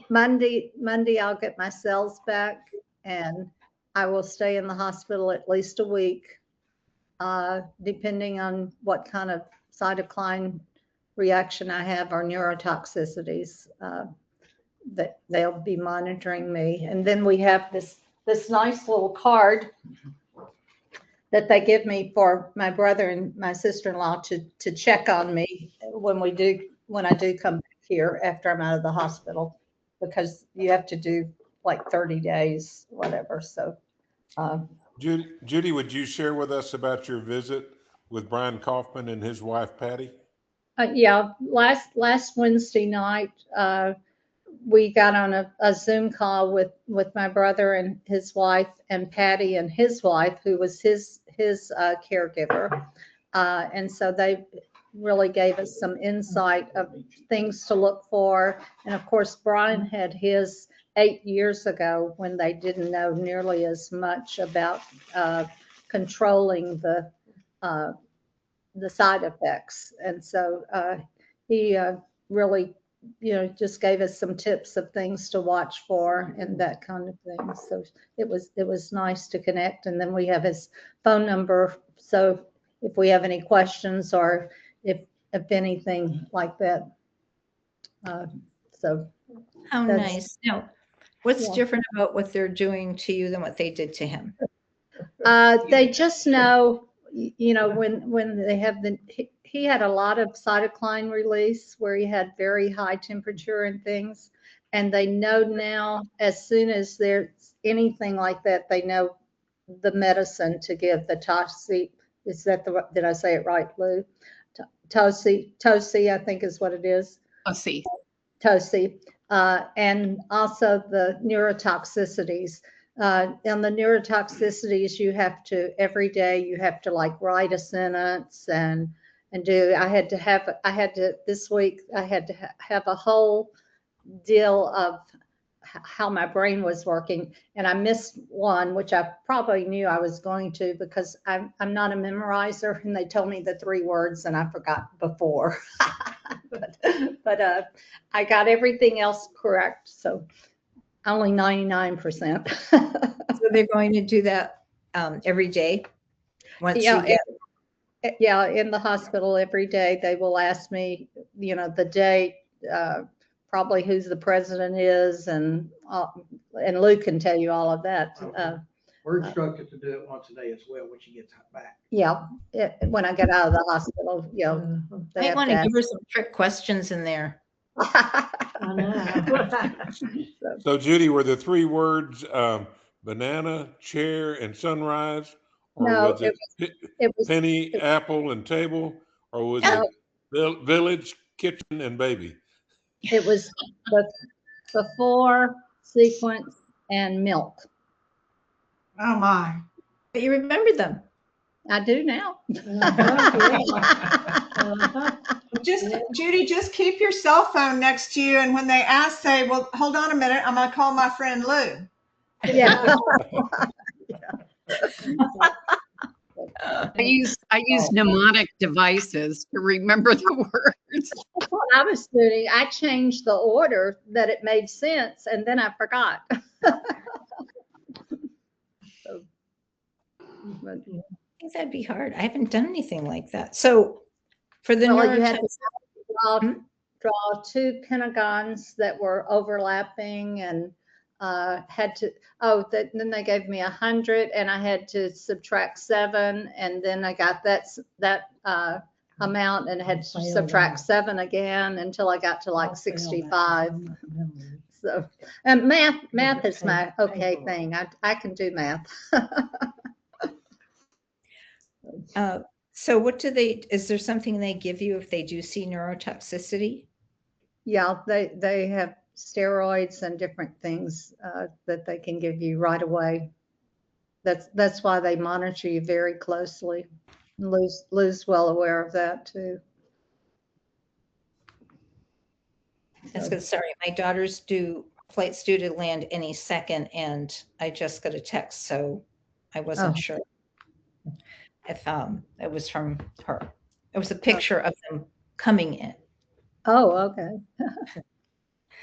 Monday I'll get my cells back, and I will stay in the hospital at least a week, depending on what kind of cytokine reaction I have or neurotoxicities. That they'll be monitoring me. And then we have this nice little card that they give me for my brother and my sister-in-law to check on me when I do come back here after I'm out of the hospital, because you have to do like 30 days, whatever. So Judy, would you share with us about your visit with Brian Kaufman and his wife Patty? Yeah, last Wednesday night, we got on a Zoom call with my brother and his wife and Patty and his wife, who was his his caregiver. And so they really gave us some insight of things to look for. And of course, Brian had his 8 years ago when they didn't know nearly as much about controlling the side effects. And so he really, just gave us some tips of things to watch for and that kind of thing. So it was nice to connect. And then we have his phone number. So if we have any questions or if anything like that. So how nice. Now, what's Yeah. different about what they're doing to you than what they did to him? They just know, when they have he had a lot of cytokine release where he had very high temperature and things. And they know now, as soon as there's anything like that, they know the medicine to give, the Tosi. Is that did I say it right, Lou? Tosi, I think is what it is. Tosi. And also the neurotoxicities. On the neurotoxicities, you have to, every day, you have to like write a sentence and do, this week, I had to have a whole deal of how my brain was working. And I missed one, which I probably knew I was going to because I'm not a memorizer, and they told me the 3 words and I forgot before. but I got everything else correct. So only 99%. So they're going to do that every day? Yeah, in the hospital every day, they will ask me, the date, probably who the president is, and Lou can tell you all of that. We're instructed to do it once a day as well when she gets back. Yeah, when I get out of the hospital, they I have want to to give her ask. some trick questions in there. So Judy, were the 3 words banana, chair, and sunrise? Or No, was it was penny, apple, and table? Or was No. it village, kitchen, and baby? It was before, sequence, and milk. Oh my. But you remember them. I do now. Judy, just keep your cell phone next to you, and when they ask, say, well, hold on a minute, I'm gonna call my friend Lou. Yeah. I use mnemonic devices to remember the words. I was doing, I changed the order that it made sense, and then I forgot. I think that'd be hard. I haven't done anything like that. So for the You had neurotox- to draw 2 pentagons that were overlapping, and then they gave me 100, and I had to subtract 7, and then I got that amount and had to subtract 7 again until I got to like 65. So, and math is my okay thing. I can do math. So what is there something they give you if they do see neurotoxicity? Yeah, they have steroids and different things that they can give you right away. That's why they monitor you very closely. Lou's well aware of that too. That's good. Sorry, my daughter's flight's due to land any second, and I just got a text, so I wasn't sure if it was from her. It was a picture of them coming in. Oh, okay.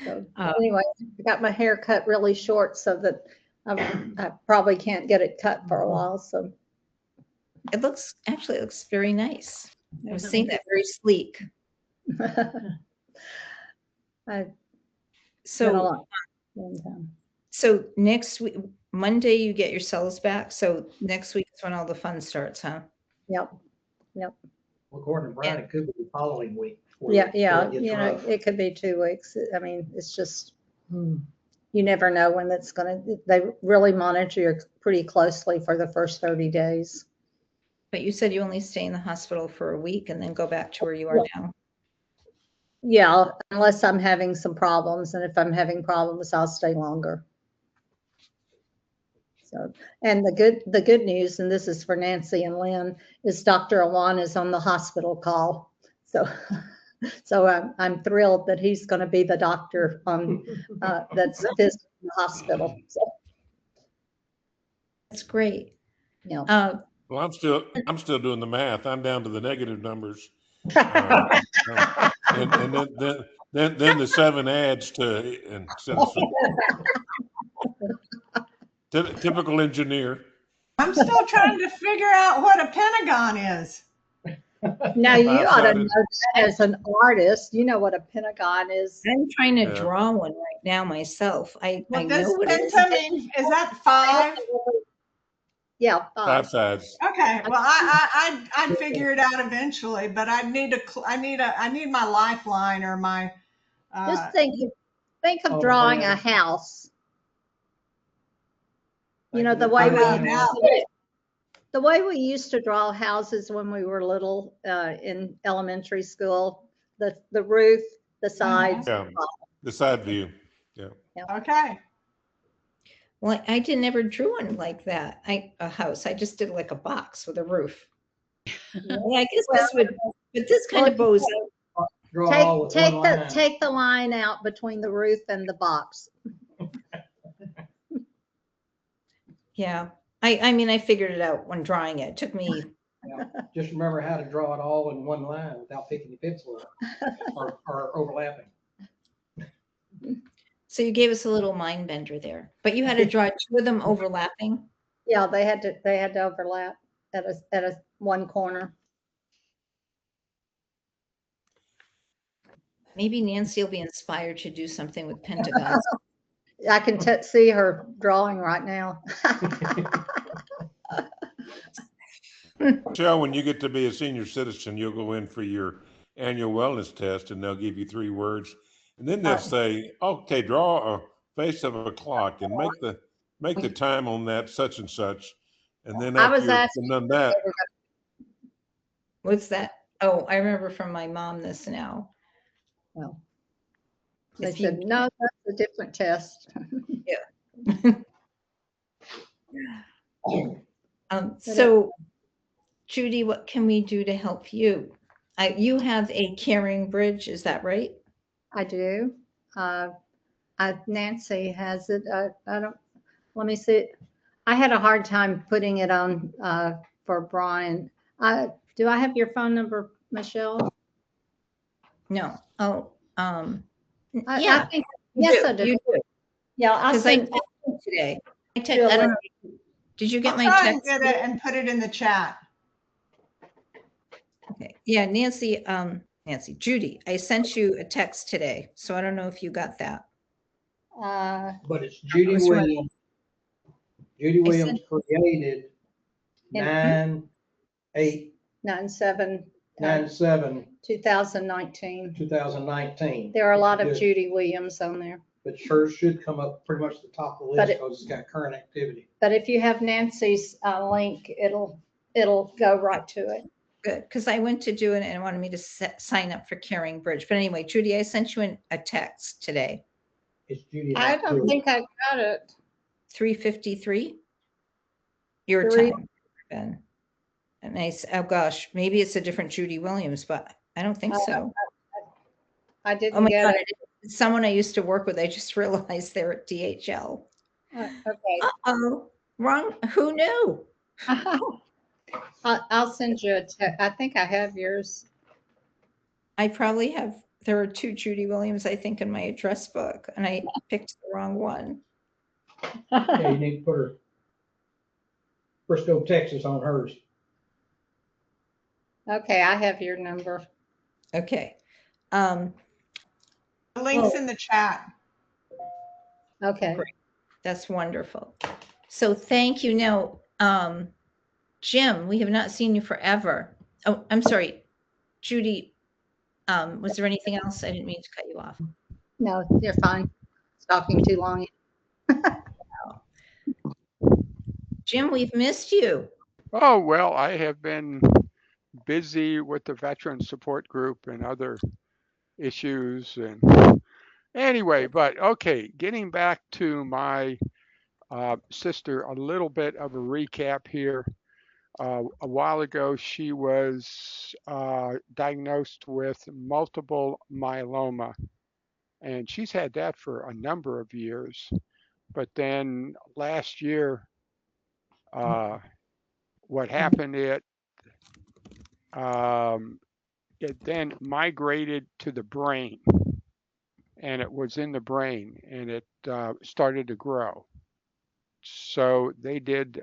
So anyway, I got my hair cut really short so that I probably can't get it cut for a while. So it looks very nice. I was seeing that, very sleek. So next week, Monday, you get your cells back. So next week is when all the fun starts, huh? Yep. Well, according to Brian, it could be the following week. Yeah. It could be 2 weeks. I mean, it's just, you never know when that's they really monitor you pretty closely for the first 30 days. But you said you only stay in the hospital for a week and then go back to where you are now. Yeah, unless I'm having some problems. And if I'm having problems, I'll stay longer. So, and the good news, and this is for Nancy and Lynn, is Dr. Awan is on the hospital call. So, I'm thrilled that he's going to be the doctor that's visiting the hospital. So That's great. yeah. Well, I'm still doing the math. I'm down to the negative numbers. And then the 7 adds to instead of 3. Typical engineer. I'm still trying to figure out what a pentagon is. Now you ought to know Five-sided. that as an artist. You know what a pentagon is. I'm trying to Yeah. draw one right now myself. I What know does what it is. penta mean? Is that 5? Yeah, 5 sides. Okay. Well, I'd figure it out eventually, but I need my lifeline or my. Just think of Oh, drawing man. a house. You know, Like the way the- the way we used to draw houses when we were little in elementary school, the roof, the sides. Yeah. The side view. Yeah. Okay. Well, I didn't ever drew one like that. A house. I just did like a box with a roof. Yeah, I guess this would, but this kind of bows out. Draw it all with one line. Take the line out between the roof and the box. Yeah. I mean, I figured it out when drawing it. It took me. Yeah. Just remember how to draw it all in one line without picking your pencil up or overlapping. So you gave us a little mind bender there, but you had to draw 2 of them overlapping. Yeah, they had to overlap at a one corner. Maybe Nancy will be inspired to do something with pentagons. I can see her drawing right now. Michele, when you get to be a senior citizen, you'll go in for your annual wellness test and they'll give you 3 words. And then they'll say, okay, draw a face of a clock and make the time on that such and such. And then after you've done that. What's that? Oh, I remember from my mom this now. Well, they said, no, that's a different test. Yeah. So, Judy, what can we do to help you? You have a caring bridge, is that right? I do. Nancy has it. I don't. Let me see it. I had a hard time putting it on for Brian. Do I have your phone number, Michele? No. Oh, yeah. I think, yes, I do. You do. Yeah, I'll send today. I don't know. Did you get I'll my try text? and get it and put it in the chat. Okay. Yeah, Nancy, Judy, I sent you a text today, so I don't know if you got that. But it's Judy Williams. Judy Williams created 97 2019. 2019. There are a lot of Judy Williams on there. But hers should come up pretty much the top of the list because it's got current activity. But if you have Nancy's link, it'll go right to it. Good, because I went to do it and it wanted me to sign up for Caring Bridge. But anyway, Judy, I sent you a text today. It's Judy. I don't think I got it. 3:53. Your time, Ben. And oh gosh, maybe it's a different Judy Williams, but I don't think so. I didn't oh my get God, it. It's someone I used to work with. I just realized they're at DHL. Okay. Uh-oh, wrong. Who knew? I'll send you a text. I think I have yours. I probably have. There are 2 Judy Williams, I think, in my address book, and I picked the wrong one. Yeah, you need to put her Frisco, Texas on hers. Okay, I have your number. Okay. The link's in the chat. Okay. Great. That's wonderful. So thank you. Now, Jim, we have not seen you forever. Oh, I'm sorry. Judy, was there anything else? I didn't mean to cut you off. No, you're fine. It's talking too long. Jim, we've missed you. Oh, well, I have been busy with the veteran support group and other issues. And anyway, but okay, getting back to my Sister, a little bit of a recap here. A while ago, she was diagnosed with multiple myeloma, and she's had that for a number of years. But then last year, what happened, it then migrated to the brain, and it was in the brain, and it started to grow. So they did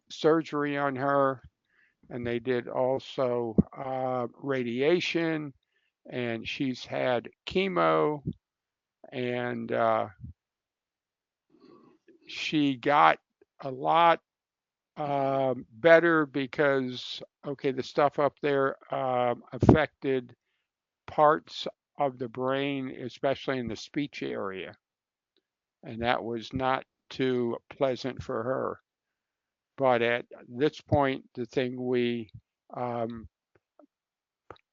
surgery on her, and they did also radiation, and she's had chemo, and she got a lot better because, okay, the stuff up there affected parts of the brain, especially in the speech area, and that was not too pleasant for her. But at this point, the thing we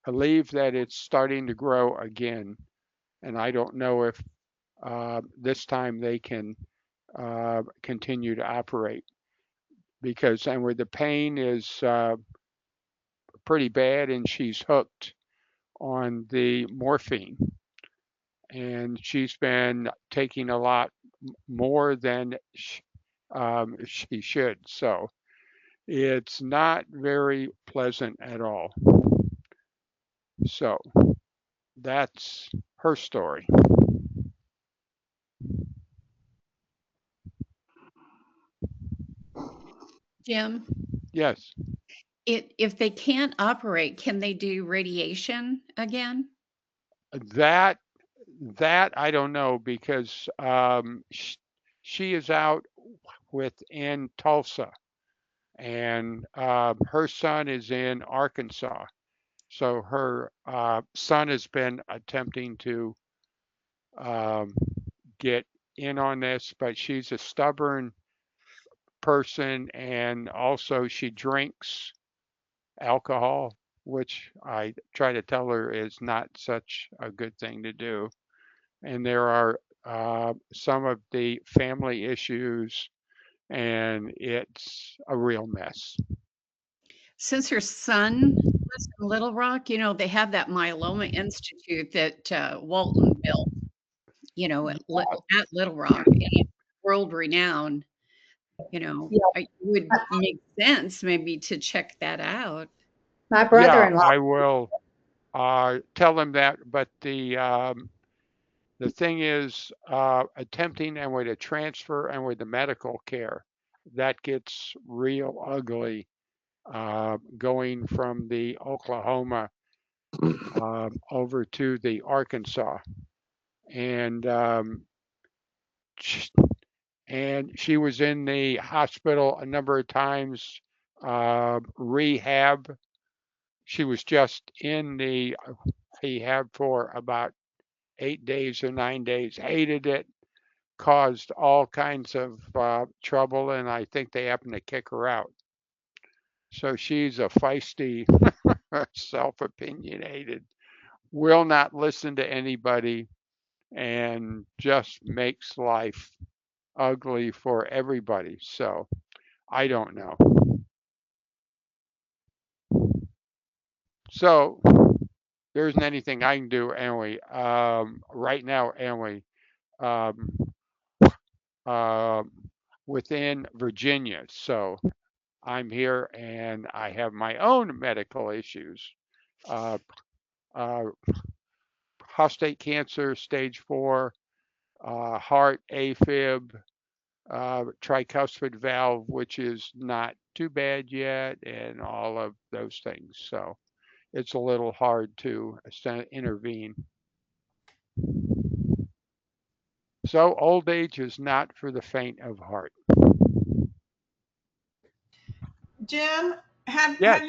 believe that it's starting to grow again, and I don't know if this time they can continue to operate because and where the pain is pretty bad, and she's hooked on the morphine, and she's been taking a lot more than she should. So it's not very pleasant at all. So that's her story. Jim, Yes, if they can't operate, can they do radiation again? that I don't know because she is out within Tulsa, and her son is in Arkansas. So her son has been attempting to get in on this, but she's a stubborn person, and also she drinks alcohol, which I try to tell her is not such a good thing to do. And there are some of the family issues, and it's a real mess. Since her son lives in Little Rock, they have that Myeloma Institute that Walton built, at Little Rock, and it's world renowned. Yeah. It would make sense maybe to check that out. My Yeah, brother-in-law, I will tell them that, but the thing is, attempting and with a transfer and with the medical care, that gets real ugly going from the Oklahoma over to the Arkansas. And she was in the hospital a number of times, rehab. She was just in the rehab for about 8 days or 9 days, hated it, caused all kinds of trouble, and I think they happened to kick her out. So she's a feisty, self-opinionated, will not listen to anybody, and just makes life ugly for everybody. So I don't know. So there isn't anything I can do anyway. Right now, anyway. Um, Within Virginia. So I'm here and I have my own medical issues. Uh, uh, Prostate cancer, stage 4, heart AFib, tricuspid valve, which is not too bad yet, and all of those things. So it's a little hard to intervene. So old age is not for the faint of heart. Jim, have Yes.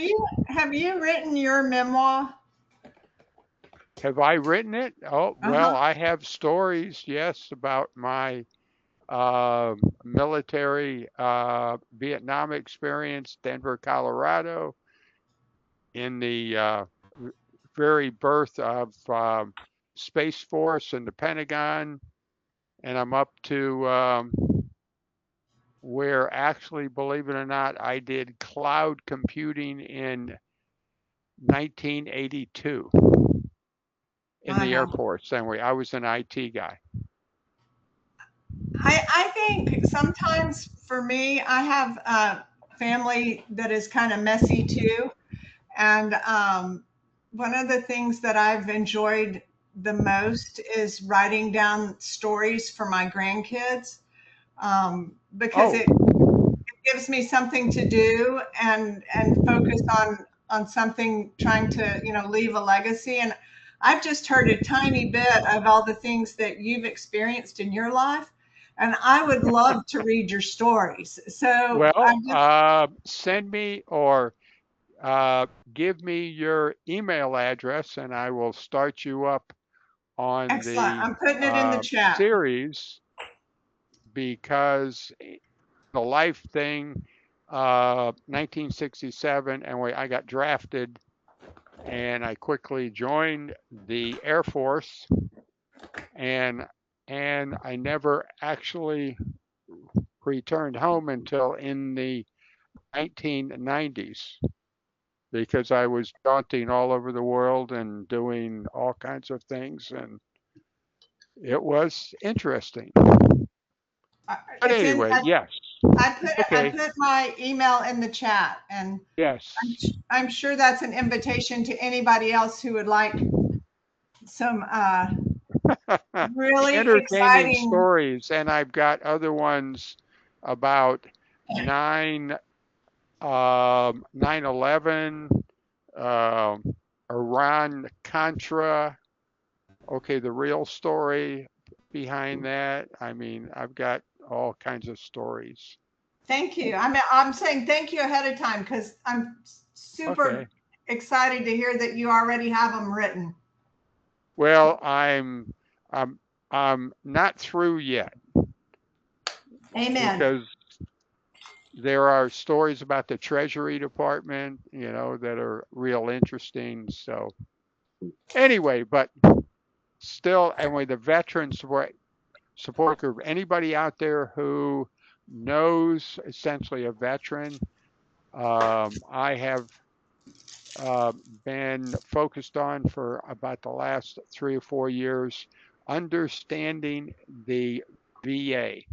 have you written your memoir? Have I written it? Oh, well, Uh-huh. I have stories, yes, about my military Vietnam experience, Denver, Colorado, in the very birth of Space Force and the Pentagon, and I'm up to where actually, believe it or not, I did cloud computing in 1982 in the Air Wow. Force. Anyway, I was an IT guy. I think sometimes for me, I have a family that is kind of messy too. And one of the things that I've enjoyed the most is writing down stories for my grandkids because Oh, it gives me something to do and focus on something, trying to leave a legacy. And I've just heard a tiny bit of all the things that you've experienced in your life, and I would love to read your stories. So I well, just send me or give me your email address and I will start you up on excellent. the I'm putting it in the chat. series because the life thing, 1967, and I got drafted and I quickly joined the Air Force and I never actually returned home until in the 1990s because I was jaunting all over the world and doing all kinds of things, and it was interesting. But It's in. anyway, yes. I Okay. put my email in the chat, and Yes. I'm sure that's an invitation to anybody else who would like some really Entertaining exciting. stories, and I've got other ones about 9/11, Iran Contra. Okay, the real story behind that. I mean, I've got all kinds of stories. Thank you. I'm saying thank you ahead of time because I'm super Okay. excited to hear that you already have them written. Well, I'm not through yet Amen. because there are stories about the Treasury Department, that are real interesting. So anyway, but still, anyway, the veteran support group. Anybody out there who knows essentially a veteran, I have been focused on for about the last 3 or 4 years, understanding the VA.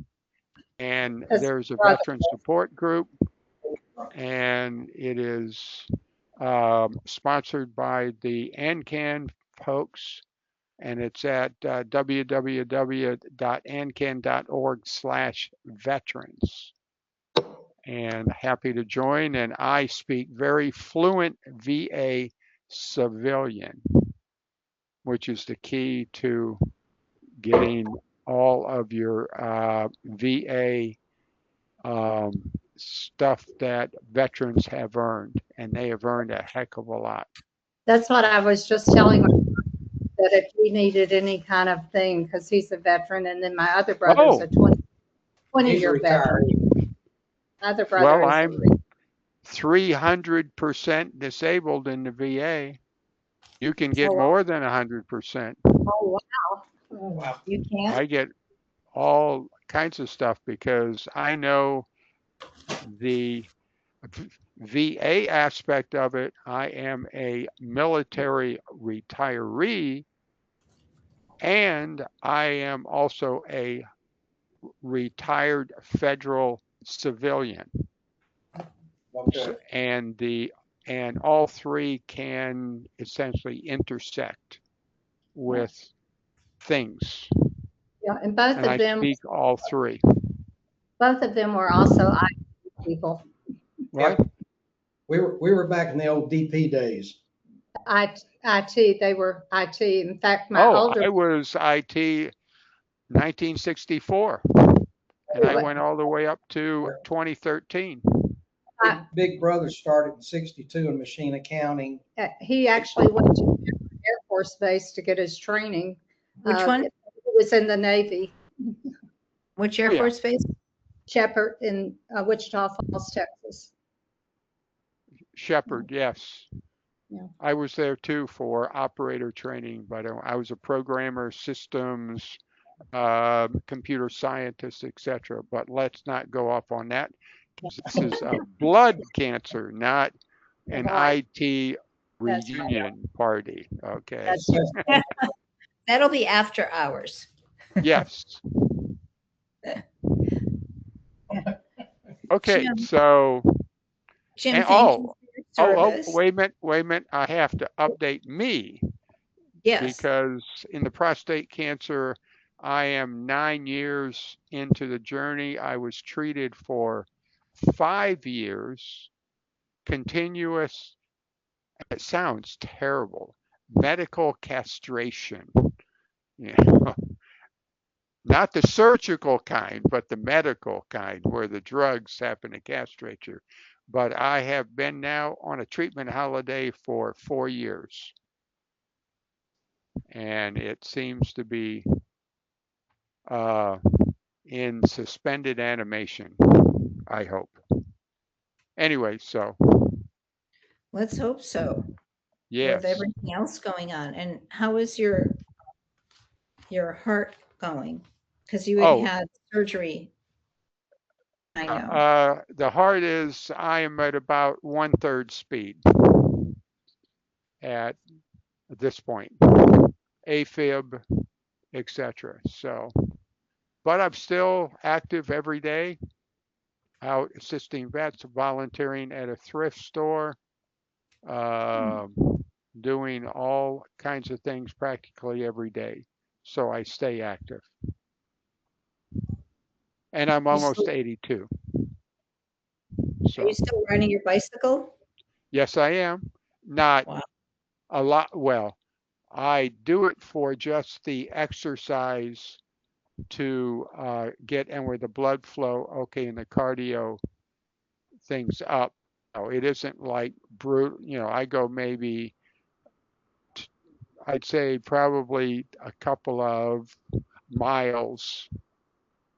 And there's a veteran support group, and it is sponsored by the AnCan folks, and it's at www.ancan.org/veterans. And happy to join. And I speak very fluent VA civilian, which is the key to getting all of your VA stuff that veterans have earned, and they have earned a heck of a lot. That's what I was just telling my that if he needed any kind of thing, because he's a veteran, and then my other brother's a 20-year veteran. Other brother Well, is I'm 300% disabled in the VA. You can get more than 100%. Oh, wow. Oh, wow. You can't? I get all kinds of stuff because I know the VA aspect of it. I am a military retiree, and I am also a retired federal civilian. Okay. And all three can essentially intersect with things. Yeah, and both And of I them, speak all three. both of them were also IT people. What? We were back in the old DP days. IT, they were IT. In fact, my older I was IT 1964, and I went all the way up to 2013. Big brother started in 62 in machine accounting. he actually went to Air Force Base to get his training. Which one? He was in the Navy. Which Air Force Base? Shepherd in Wichita Falls, Texas. Shepherd, yes. Yeah. I was there too for operator training, but I was a programmer, systems, computer scientists, etc. But let's not go off on that. This is a blood cancer, not an IT reunion party. Okay. That'll be after hours. Yes. Okay, Jim. so Jim, and, thank you for your service. wait a minute. I have to update me. Yes. Because in the prostate cancer, I am 9 years into the journey. I was treated for 5 years, continuous, it sounds terrible, medical castration. You know, not the surgical kind, but the medical kind where the drugs happen to castrate you. But I have been now on a treatment holiday for 4 years. And it seems to be in suspended animation, I hope. Anyway, so. Let's hope so. Yes. With everything else going on. And how is your heart going? Because you had had surgery. I know. The heart is, I am at about 1/3 speed at this point. AFib, etc. So, but I'm still active every day, out assisting vets, volunteering at a thrift store, doing all kinds of things practically every day. So I stay active. And I'm almost 82. So. Are you still riding your bicycle? Yes, I am. Not a lot. Well, I do it for just the exercise to get and where the blood flow, okay, and the cardio things up. No, it isn't like brute. I go maybe, I'd say probably a couple of miles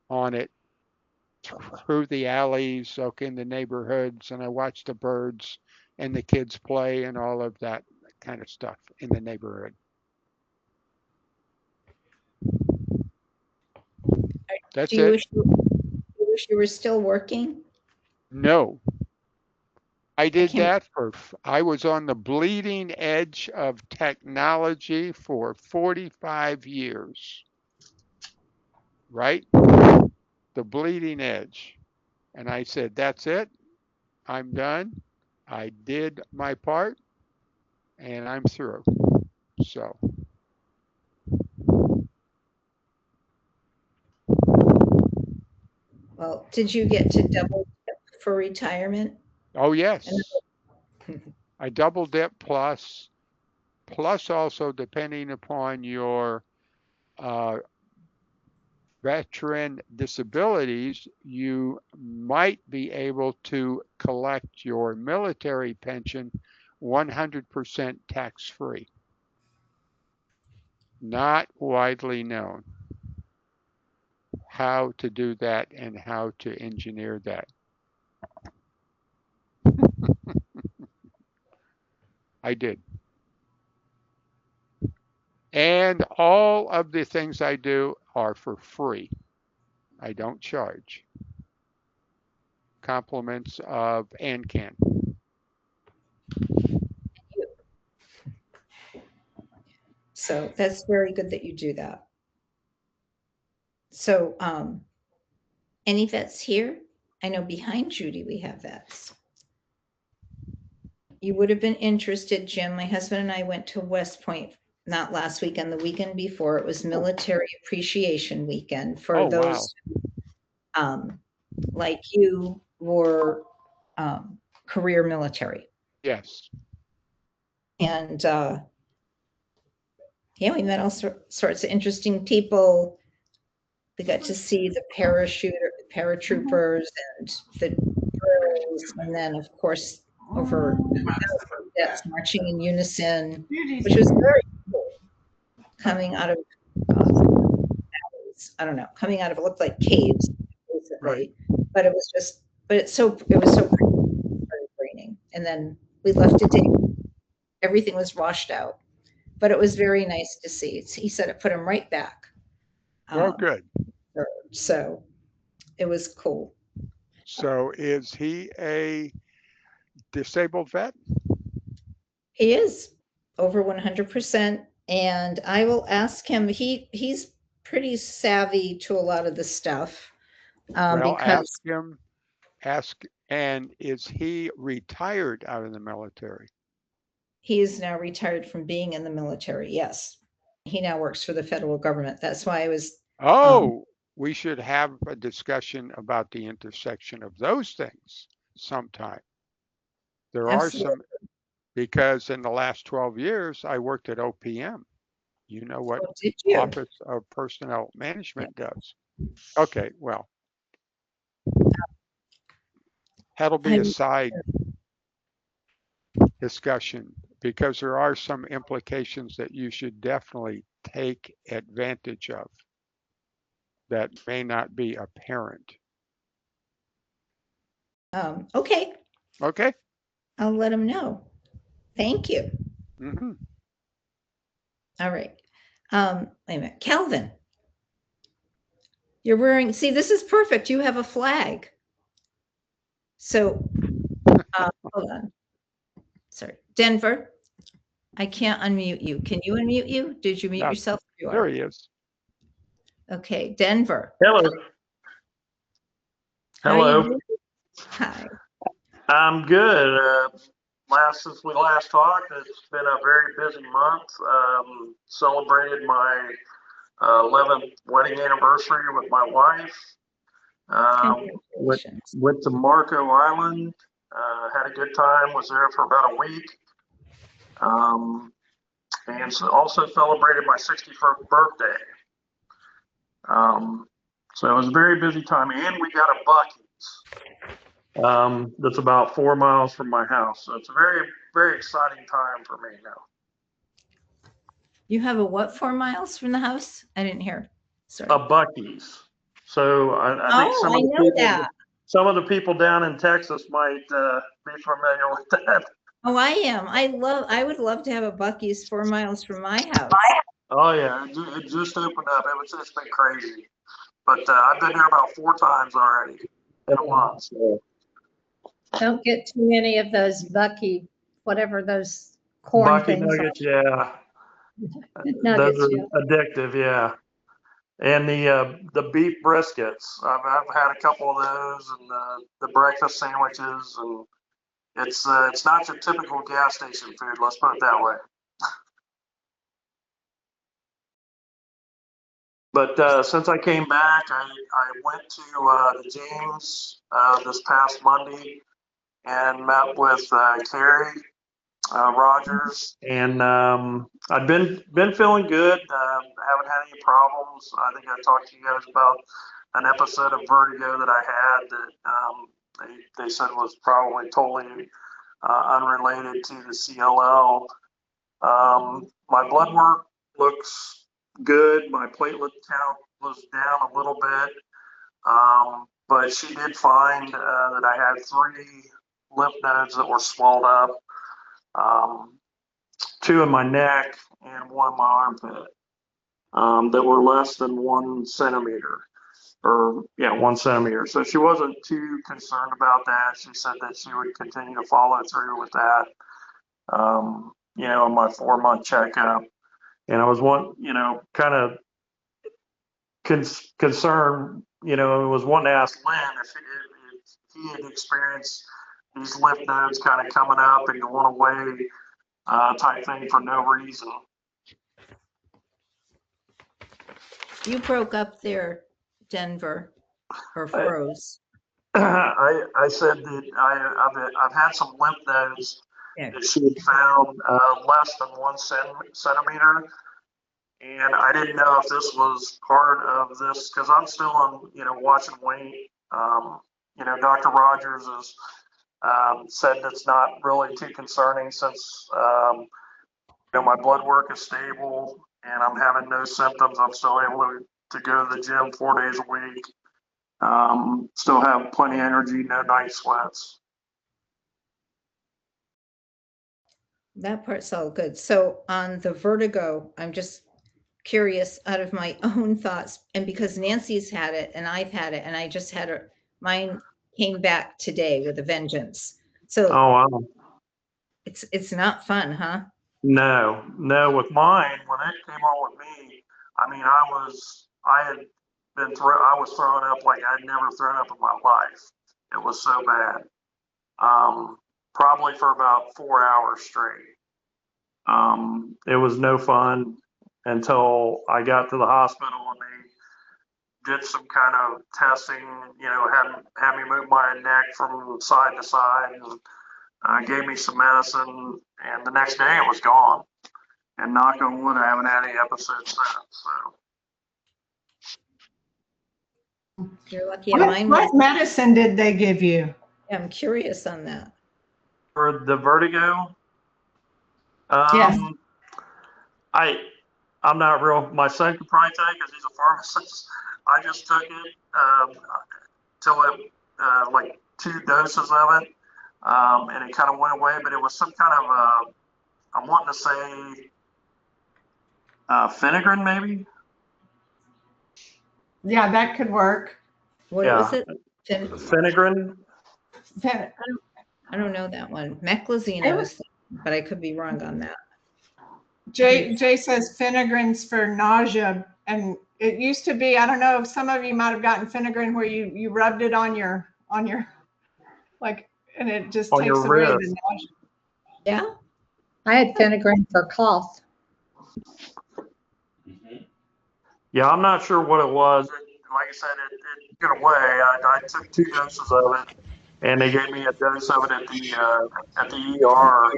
on it through the alleys, okay, in the neighborhoods, and I watch the birds and the kids play and all of that kind of stuff in the neighborhood. That's it. Wish you were still working? No. I did that I was on the bleeding edge of technology for 45 years. Right? The bleeding edge. And I said, that's it. I'm done. I did my part and I'm through. So. Well, did you get to double dip for retirement? Oh, yes. I double dip plus also depending upon your veteran disabilities, you might be able to collect your military pension 100% tax-free. Not widely known how to do that and how to engineer that. I did. And all of the things I do are for free. I don't charge. Compliments of AnCan. So that's very good that you do that. So any vets here? I know behind Judy we have vets. You would have been interested, Jim. My husband and I went to West Point, not last weekend, the weekend before. It was Military Appreciation Weekend for those like you were career military. Yes. And yeah, we met all sorts of interesting people. We got to see the paratroopers and the drills, and then of course over that's marching in unison, which was very cool. Coming out of it looked like caves basically, right. But it was so raining, and then we left today. Everything was washed out, but it was very nice to see. He said it put him right back. Oh, good. So it was cool. So is he a disabled vet? He is over 100%. And I will ask him, he's pretty savvy to a lot of the stuff. Well, Because and is he retired out of the military? he is now retired from being in the military. Yes. He now works for the federal government. That's why I was. Oh, we should have a discussion about the intersection of those things sometime. There Absolutely. are some, because in the last 12 years, I worked at OPM. You know what Did you? Office of Personnel Management does. Okay, well, that'll be a side discussion because there are some implications that you should definitely take advantage of that may not be apparent. Okay. Okay. I'll let him know. Thank you. Mm-hmm. All right. Wait a minute. Calvin, you're wearing, see, this is perfect. You have a flag. So, hold on. Sorry. Denver, I can't unmute you. Can you unmute you? Did you mute yourself? You There are. he is. Okay. Denver. Hello. How are you Hello. doing? Hi. I'm good. Since we last talked, it's been a very busy month. Celebrated my 11th wedding anniversary with my wife. Went to Marco Island. Had a good time. Was there for about a week. And so also celebrated my 61st birthday. So it was a very busy time. And we got a Buc-ee's. That's about 4 miles from my house. So it's a very, very exciting time for me now. You have a what, 4 miles from the house? I didn't hear. Sorry. A Buc-ee's. So I think some of the people down in Texas might be familiar with that. Oh, I am. I would love to have a Buc-ee's 4 miles from my house. Oh yeah, it just opened up. It's been crazy. But I've been there about 4 times already in a month. So. Don't get too many of those Bucky, whatever those corn Bucky things nuggets, yeah. Nuggets, Those are yeah. addictive, yeah. And the beef briskets, I've had a couple of those, and the breakfast sandwiches, and it's not your typical gas station food. Let's put it that way. But since I came back, I went to the James this past Monday and met with Carrie Rogers, and I've been feeling good. Haven't had any problems. I think I talked to you guys about an episode of vertigo that I had that they said was probably totally unrelated to the CLL. My blood work looks good. My platelet count was down a little bit, but she did find that I had 3 lymph nodes that were swelled up. 2 in my neck and 1 in my armpit that were less than 1 centimeter, or 1 centimeter. So she wasn't too concerned about that. She said that she would continue to follow through with that, in my 4-month checkup. And I was kind of concerned, was wanting to ask Lynn if he had experienced these lymph nodes kind of coming up and going away type thing for no reason. You broke up there, Denver, or froze. I said that I've had some lymph nodes that she had found less than 1 centimeter, and I didn't know if this was part of this because I'm still on watching weight. Dr. Rogers has said that's not really too concerning since my blood work is stable and I'm having no symptoms. I'm still able to go to the gym 4 days a week. Still have plenty of energy, no night sweats. That part's all good. So on the vertigo, I'm just curious out of my own thoughts, and because Nancy's had it and I've had it, and I just had her, mine came back today with a vengeance. So Oh, wow. it's not fun, huh? No, no, with mine, when it came on with me, I mean, I was throwing up like I'd never thrown up in my life. It was so bad. Probably for about 4 hours straight. It was no fun until I got to the hospital and they did some kind of testing, you know, had me move my neck from side to side and gave me some medicine, and the next day it was gone. And knock on wood, I haven't had any episodes since. So You're lucky. Yeah, mine was, What medicine did they give you? I'm curious on that. for the vertigo, Yes. I'm not real. My son could probably tell you because he's a pharmacist. I just took it till it like 2 doses of it, and it kind of went away. But it was some kind of I'm wanting to say Finegrin, maybe. Yeah, that could work. What Yeah. was it? Finegrin. I don't know that one. Meclizine, I was thinking, but I could be wrong on that. Jay says Finegrin's for nausea, and it used to be, I don't know if some of you might have gotten Finegrin where you rubbed it on your like, and it just On takes your away wrist. the nausea. Yeah. I had Finegrin for cough. Yeah, I'm not sure what it was. Like I said, it got away. I took 2 doses of it, and they gave me a dose of it at the ER.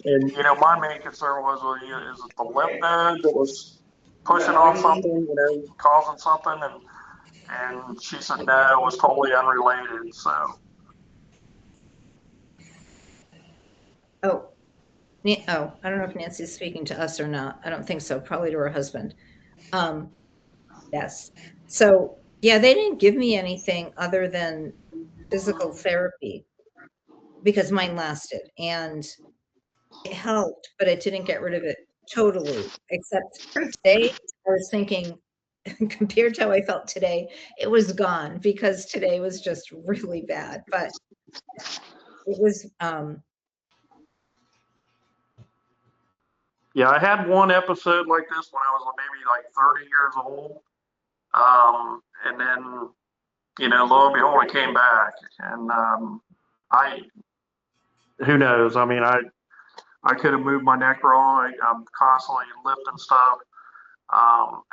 And you know, my main concern was, is it the lymph node that was pushing on something, you know, causing something? And she said no, it was totally unrelated. So. Oh, I don't know if Nancy's speaking to us or not. I don't think so. Probably to her husband. Yes. So yeah, they didn't give me anything other than physical therapy because mine lasted, and it helped, but it didn't get rid of it totally. Except today, I was thinking, compared to how I felt today, it was gone because today was just really bad. But it was Yeah, I had one episode like this when I was maybe like 30 years old. And then, you know, lo and behold, it came back. And who knows? I mean, I could have moved my neck wrong. I'm constantly lifting stuff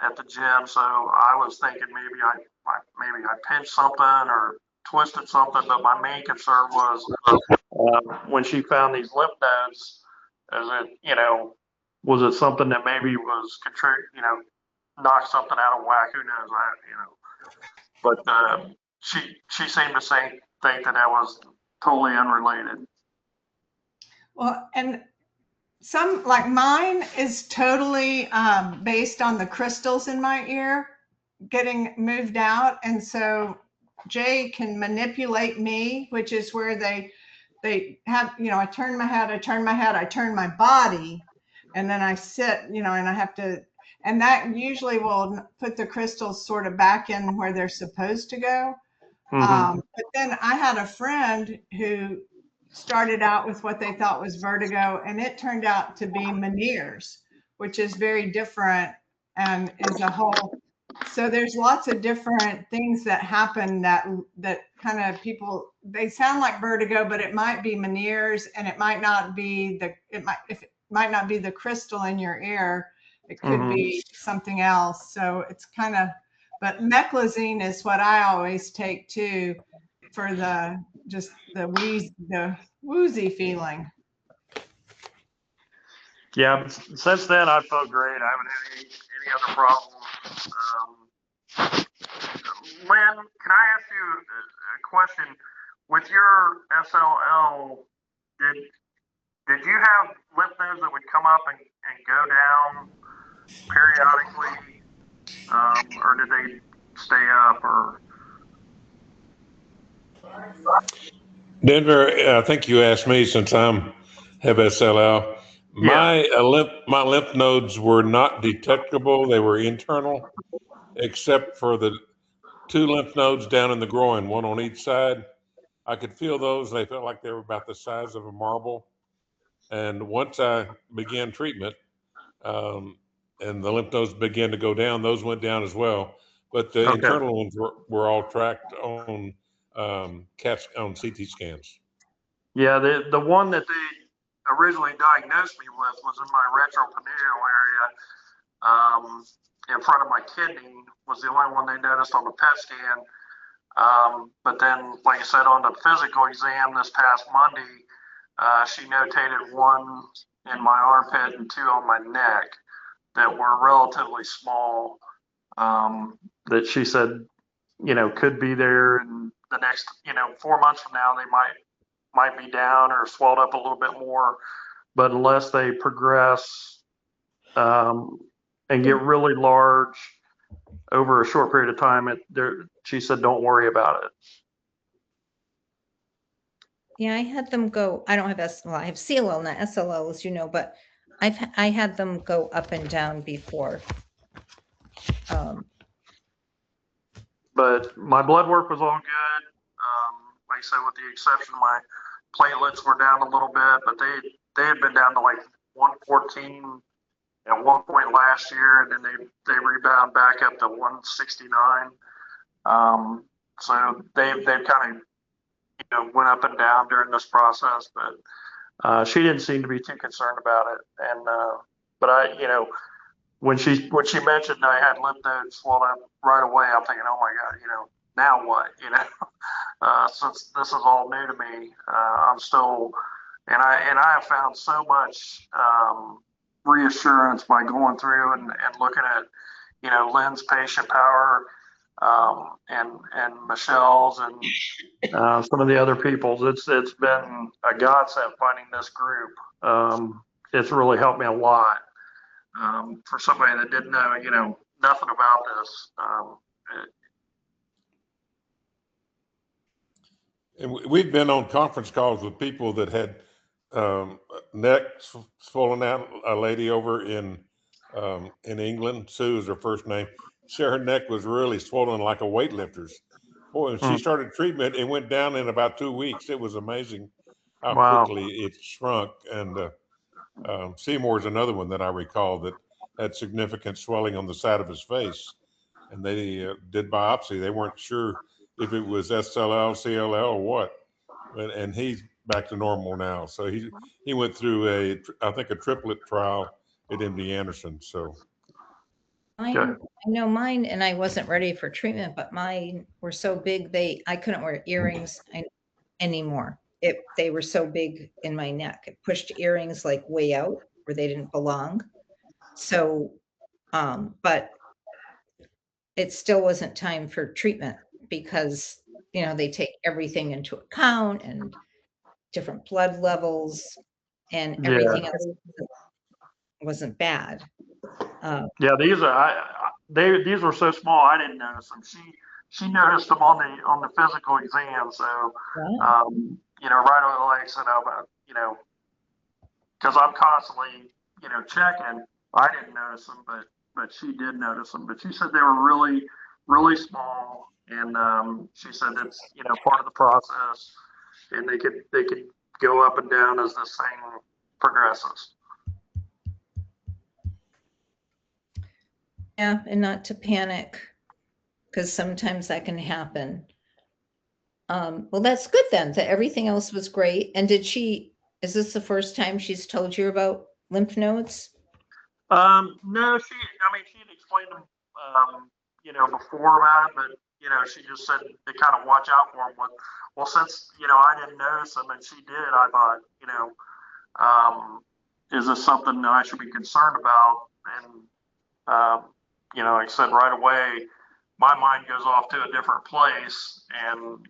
at the gym. So I was thinking maybe I pinched something or twisted something. But my main concern was when she found these lymph nodes, is it, you know, was it something that maybe was knocked something out of whack? Who knows? But she seemed to think that was totally unrelated. Well, and some, like mine is totally based on the crystals in my ear getting moved out. And so Jay can manipulate me, which is where they have, you know, I turn my head, I turn my body, and then I sit, you know, and I have to, and that usually will put the crystals sort of back in where they're supposed to go. Mm-hmm. But then I had a friend who started out with what they thought was vertigo, and it turned out to be Meniere's, which is very different and is a whole. So there's lots of different things that happen that kind of people, they sound like vertigo, but it might be Meniere's, and it might not be it might not be the crystal in your ear. It could be something else. So it's kind of, but meclizine is what I always take too for the woozy feeling. Yeah, but since then I felt great. I haven't had any other problems. Lynn, can I ask you a question? With your SLL, did you have lymph nodes that would come up and go down periodically, or did they stay up? Or Denver, I think you asked me since have SLL, My lymph nodes were not detectable. They were internal, except for the 2 lymph nodes down in the groin, one on each side. I could feel those. They felt like they were about the size of a marble. And once I began treatment, and the lymph nodes began to go down, those went down as well. But the Okay. internal ones were all tracked on on CT scans. Yeah, the one that they originally diagnosed me with was in my retroperitoneal area, in front of my kidney. Was the only one they noticed on the PET scan. But then, like I said, on the physical exam this past Monday, she notated 1 in my armpit and 2 on my neck that were relatively small. That she said, could be there in the next, 4 months from now, they might be down or swelled up a little bit more. But unless they progress and get really large over a short period of time, she said, don't worry about it. Yeah, I had them go, I don't have well, I have CLL, not SLL, as you know, but I had them go up and down before. But my blood work was all good. Like I said, with the exception of my platelets were down a little bit, but they had been down to like 114 at one point last year, and then they rebound back up to 169. So they've kind of went up and down during this process, but she didn't seem to be too concerned about it. And but I, when she mentioned I had lymph nodes swelled up right away, I'm thinking, oh my God, now what? Since this is all new to me, I'm still, and I have found so much reassurance by going through and looking at, Lynn's patient power, and Michelle's and some of the other people's. It's been a godsend finding this group. It's really helped me a lot. For somebody that didn't know, nothing about this. And we've been on conference calls with people that had neck swollen out. A lady over in England, Sue is her first name. Her neck was really swollen like a weightlifter's. Boy, when she started treatment, it went down in about 2 weeks. It was amazing how quickly it shrunk. And Seymour's another one that I recall that had significant swelling on the side of his face. And they did biopsy. They weren't sure if it was SLL, CLL, or what. And he's back to normal now. So he went through I think a triplet trial at MD Anderson. So I know mine, and I wasn't ready for treatment, but mine were so big I couldn't wear earrings anymore. They were so big in my neck. It pushed earrings like way out where they didn't belong. So, but it still wasn't time for treatment because they take everything into account and different blood levels and everything else wasn't bad. Yeah, these were so small I didn't notice them. She noticed them on the physical exam. So right away, like I said, because I'm constantly checking. I didn't notice them, but she did notice them. But she said they were really, really small, and she said it's part of the process, and they could go up and down as this thing progresses. Yeah, and not to panic, because sometimes that can happen. Well, that's good then, that everything else was great. And is this the first time she's told you about lymph nodes? No, she had explained them, before about it, but, she just said to kind of watch out for them. Well, since, I didn't notice them and she did, I thought, is this something that I should be concerned about? And, like I said, right away, my mind goes off to a different place, and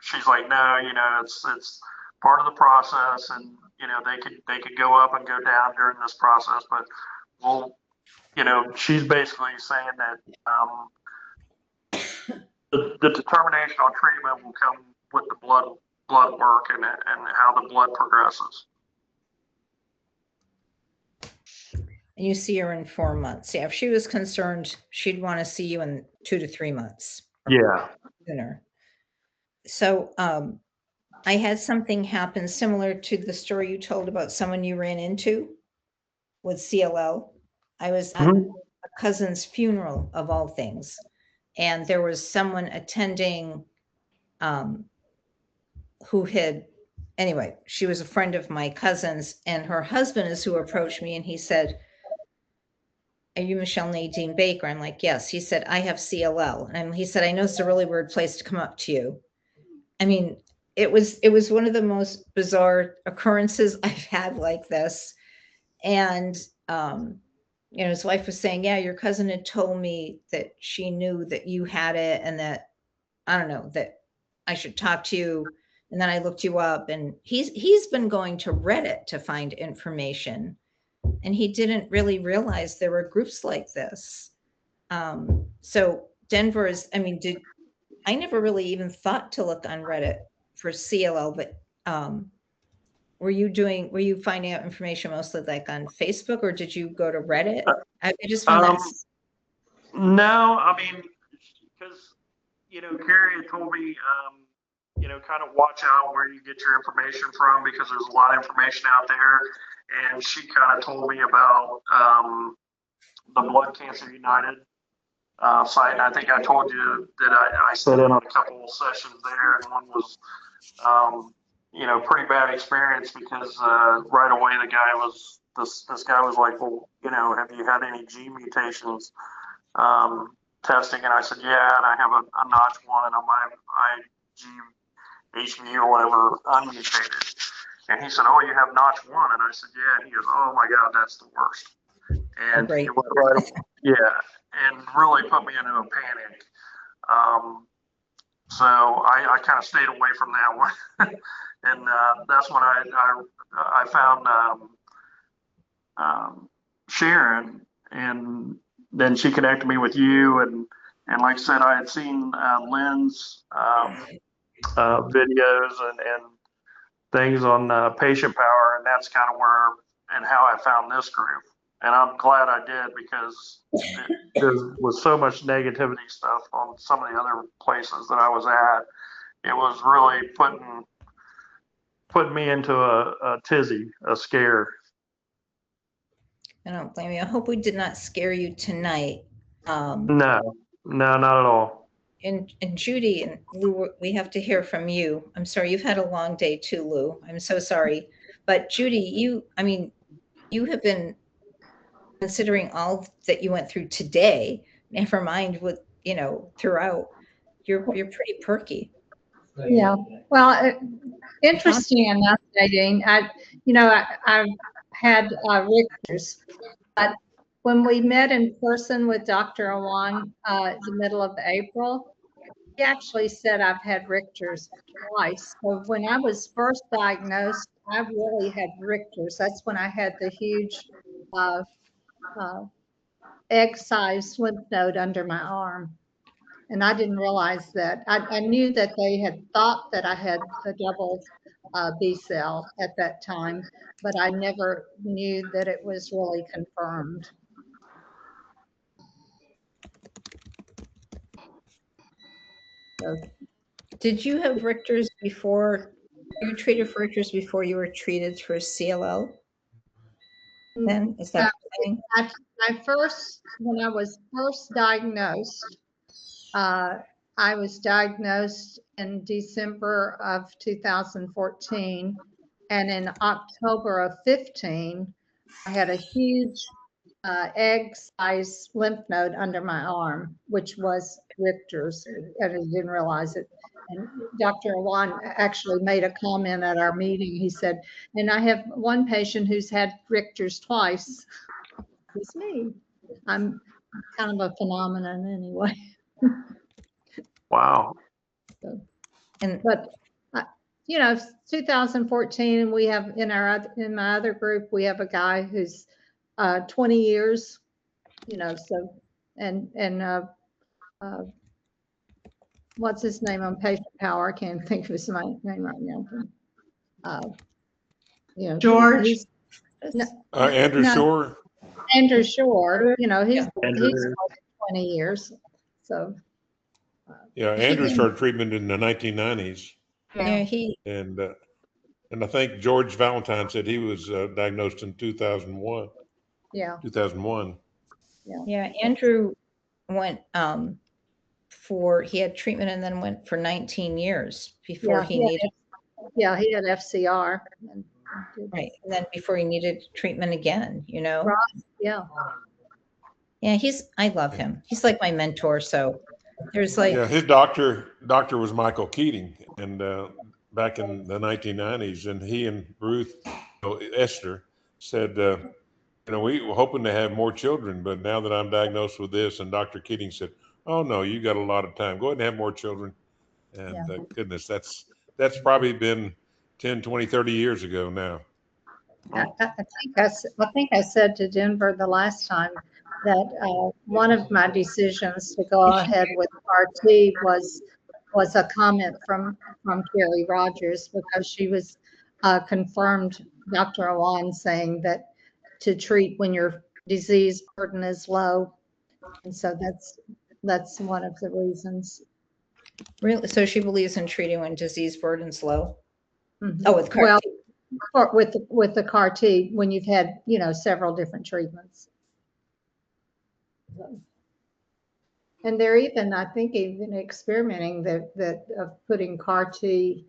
she's like, no, it's part of the process, and they could go up and go down during this process, but she's basically saying that the determination on treatment will come with the blood work and how the blood progresses. and you see her in 4 months. Yeah, if she was concerned, she'd want to see you in 2 to 3 months. Yeah. Sooner. So I had something happen similar to the story you told about someone you ran into with CLL. I was at a cousin's funeral of all things, and there was someone attending who had, anyway, she was a friend of my cousin's, and her husband is who approached me, and he said, "Are you Michele Nadeem-Baker?" I'm like, "Yes." He said, "I have CLL." And he said, "I know it's a really weird place to come up to you." I mean, it was one of the most bizarre occurrences I've had like this. And, you know, his wife was saying, "Yeah, your cousin had told me that she knew that you had it and that, I don't know, that I should talk to you." And then I looked you up, and he's been going to Reddit to find information, and he didn't really realize there were groups like this. So Denver is, I mean, I never really even thought to look on Reddit for CLL, but were you finding out information mostly like on Facebook, or did you go to Reddit? I just found that. No, I mean, because, you know, Carrie had told me, you know, kind of watch out where you get your information from, because there's a lot of information out there. And she kind of told me about the Blood Cancer United site. And I think I told you that I sat in on a couple of sessions there, and one was, you know, pretty bad experience, because right away the guy was, this guy was like, "Well, you know, have you had any gene mutations testing?" And I said, "Yeah, and I have a notch one, and I'm IgHV or whatever unmutated." And he said, "Oh, you have notch one?" And I said, "Yeah." And he goes, "Oh my God, that's the worst." And he went right, yeah, and really put me into a panic. So I kind of stayed away from that one. And that's when I found Sharon, and then she connected me with you, and like I said, I had seen Lynn's videos and things on Patient Power, and that's kind of where and how I found this group. And I'm glad I did, because there was so much negativity stuff on some of the other places that I was at. It was really putting me into a tizzy, a scare. I don't blame you. I hope we did not scare you tonight. No, not at all. And Judy and Lou, we have to hear from you. I'm sorry, you've had a long day too, Lou. I'm so sorry. But Judy, you have been, considering all that you went through today, never mind with, you know, throughout, you're pretty perky. Yeah. Well, interesting enough, Nadine, I've had Richter's, but when we met in person with Dr. Awan, the middle of April, he actually said I've had Richter's twice. So when I was first diagnosed, I really had Richter's. That's when I had the huge egg-sized lymph node under my arm. And I didn't realize that. I knew that they had thought that I had a double B cell at that time, but I never knew that it was really confirmed. So, did you have Richter's before? You treated for Richter's before you were treated for CLL? Then is that when I was first diagnosed, I was diagnosed in December of 2014, and in October of 15, I had a huge egg-sized lymph node under my arm, which was Richter's, and I didn't realize it. And Dr. Awan actually made a comment at our meeting. He said, "And I have one patient who's had Richter's twice." It's me. I'm kind of a phenomenon anyway. Wow. So, but 2014, we have in my other group, we have a guy who's 20 years, so and what's his name on Patient Power? I can't think of his name right now. George. Andrew Shore. Andrew Shore, he's Andrew. 20 years. So Yeah, Andrew started treatment in the 1990s, Yeah, and I think George Valentine said he was diagnosed in 2001. yeah. 2001. yeah. Andrew went he had treatment and then went for 19 years before he needed. Yeah, he had FCR. Right, and then before he needed treatment again, Right. Yeah. Yeah, I love him. He's like my mentor. So there's like. Yeah, his doctor was Michael Keating, and back in the 1990s, and he and Ruth, Esther, said, we were hoping to have more children, but now that I'm diagnosed with this, and Dr. Keating said, oh no, you got a lot of time. Go ahead and have more children. And goodness, that's probably been 10, 20, 30 years ago now. I think I said to Denver the last time that one of my decisions to go ahead with RT was a comment from Carrie Rogers, because she was confirmed Dr. Awan saying that to treat when your disease burden is low, and so that's one of the reasons. Really? So she believes in treating when disease burden's low? Mm-hmm. Oh, with CAR T. Well, with the CAR T, when you've had several different treatments. And they're even, I think, even experimenting that of putting CAR T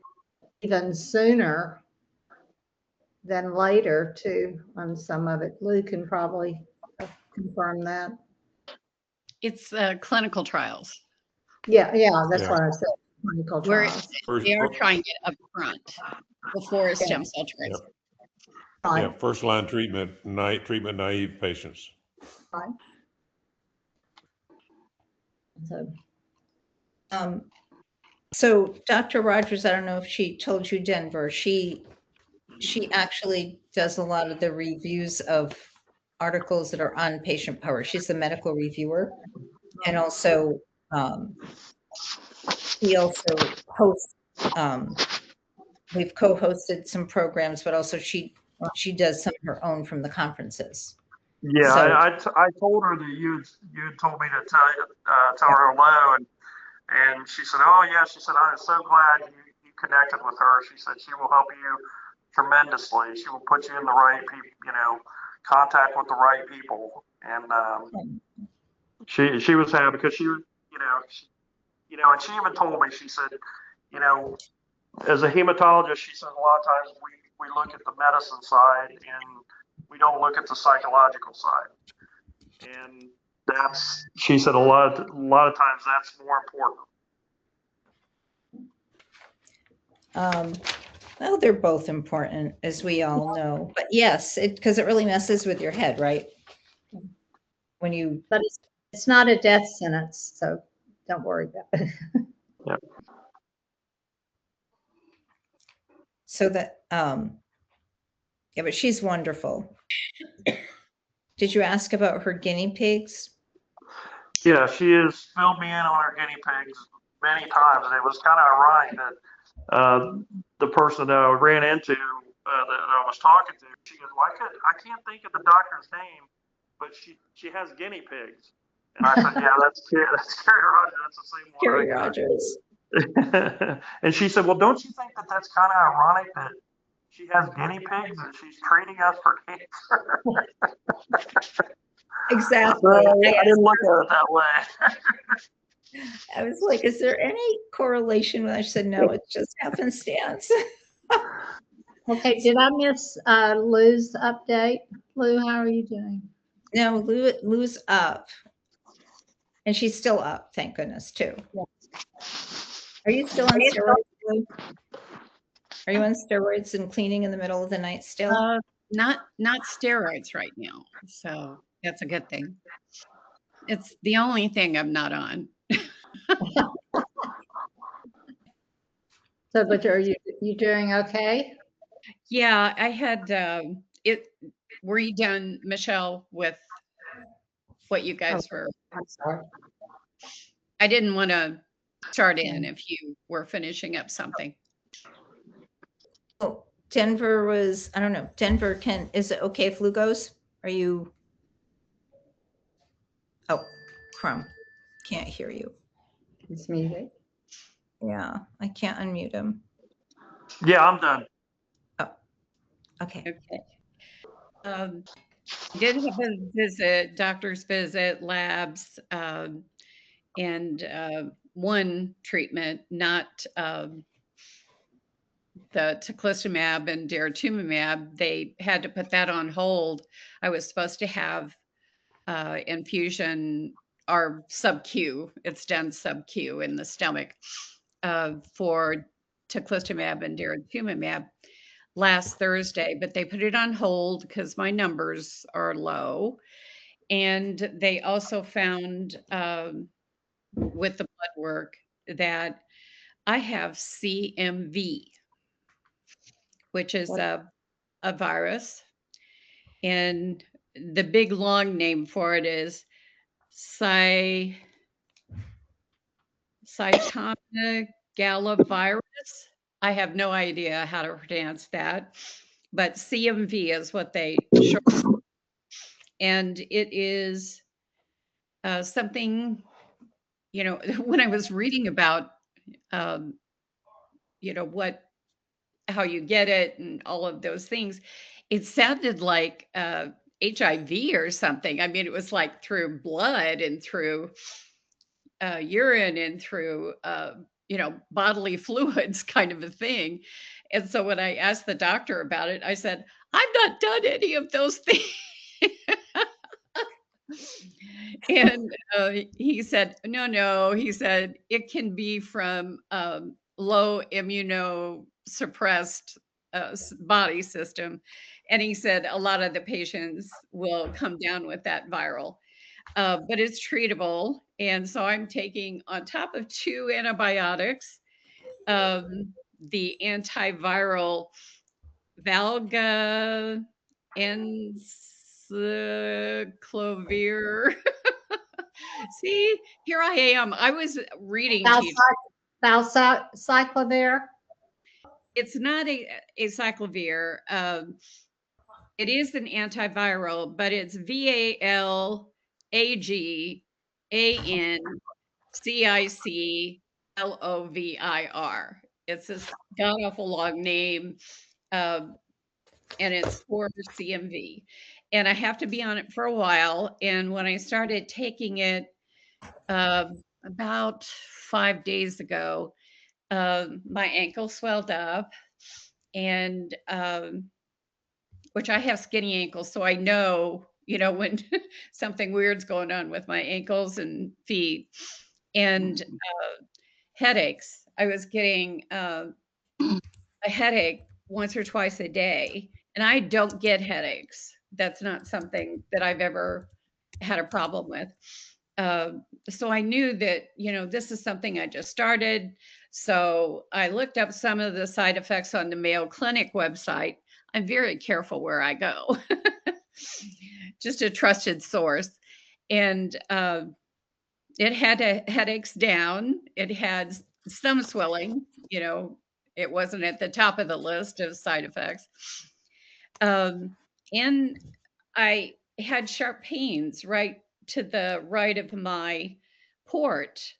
even sooner than later too on some of it. Lou can probably confirm that. It's clinical trials. Yeah, that's what I said. Clinical trials. They are trying it up front before stem cell transplant. Right. Yeah, first line treatment naive patients. Right. So Dr. Rogers, I don't know if she told you, Denver, she actually does a lot of the reviews of articles that are on patient power. She's the medical reviewer, and also she also hosts. We've co-hosted some programs, but also she does some of her own from the conferences. Yeah, So, I told her that you had told me to tell her hello, and she said, oh yeah, she said, I'm so glad you connected with her. She said she will help you tremendously. She will put you in the right people, contact with the right people. And she was happy because she and she even told me, she said, as a hematologist, she said a lot of times we look at the medicine side and we don't look at the psychological side. And she said a lot of times that's more important. Well, they're both important, as we all know. But yes, because it really messes with your head, right? But it's not a death sentence, so don't worry about it. Yeah. So that, yeah, but she's wonderful. Did you ask about her guinea pigs? Yeah, she has filled me in on her guinea pigs many times, and it was kind of ironic that the person that I ran into that I was talking to, she goes, well, I can't think of the doctor's name, but she has guinea pigs. And I said, yeah, that's Carrie Rogers. That's the same one. Carrie Rogers. And she said, well, don't you think that that's kind of ironic that she has guinea pigs and she's treating us for cancer? Exactly. Well, I didn't look at it that way. I was like, is there any correlation? And I said, no, it's just happenstance. Okay, did I miss Lou's update? Lou, how are you doing? No, Lou's up. And she's still up, thank goodness, too. Are you still on steroids, Lou? Are you on steroids and cleaning in the middle of the night still? Not steroids right now. So that's a good thing. It's the only thing I'm not on. So, but are you doing okay? Yeah, I had were you done, Michele, with what you guys were? I'm sorry. I didn't want to start in if you were finishing up something. Oh, Denver was, I don't know. Denver is it okay if Lou goes? Are you? Oh, Crumb, can't hear you. It's muted. Yeah, I can't unmute him. Yeah, I'm done. Oh, okay. Okay. Did have a visit, doctor's visit, labs, and one treatment, not the teclistamab and daratumumab. They had to put that on hold. I was supposed to have infusion or sub-Q. It's done sub-Q in the stomach for teclistamab and daratumumab last Thursday, but they put it on hold because my numbers are low. And they also found with the blood work that I have CMV, which is a virus. And the big long name for it is cytomegalovirus. I have no idea how to pronounce that, but CMV is what they short. And it is something, you know, when I was reading about, you know, how you get it and all of those things, it sounded like HIV or something. I mean, it was like through blood and through urine and through, you know, bodily fluids kind of a thing. And so when I asked the doctor about it, I said, I've not done any of those things. And he said, no, he said, it can be from low immunosuppressed body system. And he said a lot of the patients will come down with that viral, but it's treatable. And so I'm taking, on top of 2 antibiotics, the antiviral Valga Enciclovir. See, here I am. I was reading to you. Valcyclovir? It's not a cyclovir. It is an antiviral, but it's VALAGANCICLOVIR. It's this god awful long name, and it's for CMV. And I have to be on it for a while. And when I started taking it about 5 days ago, my ankle swelled up, and which I have skinny ankles, so I know, you know, when something weird's going on with my ankles and feet, and headaches. I was getting a headache once or twice a day, and I don't get headaches. That's not something that I've ever had a problem with. So I knew that, you know, this is something I just started. So I looked up some of the side effects on the Mayo Clinic website. I'm very careful where I go, just a trusted source. And it had headaches down. It had some swelling, you know, it wasn't at the top of the list of side effects. And I had sharp pains right to the right of my port,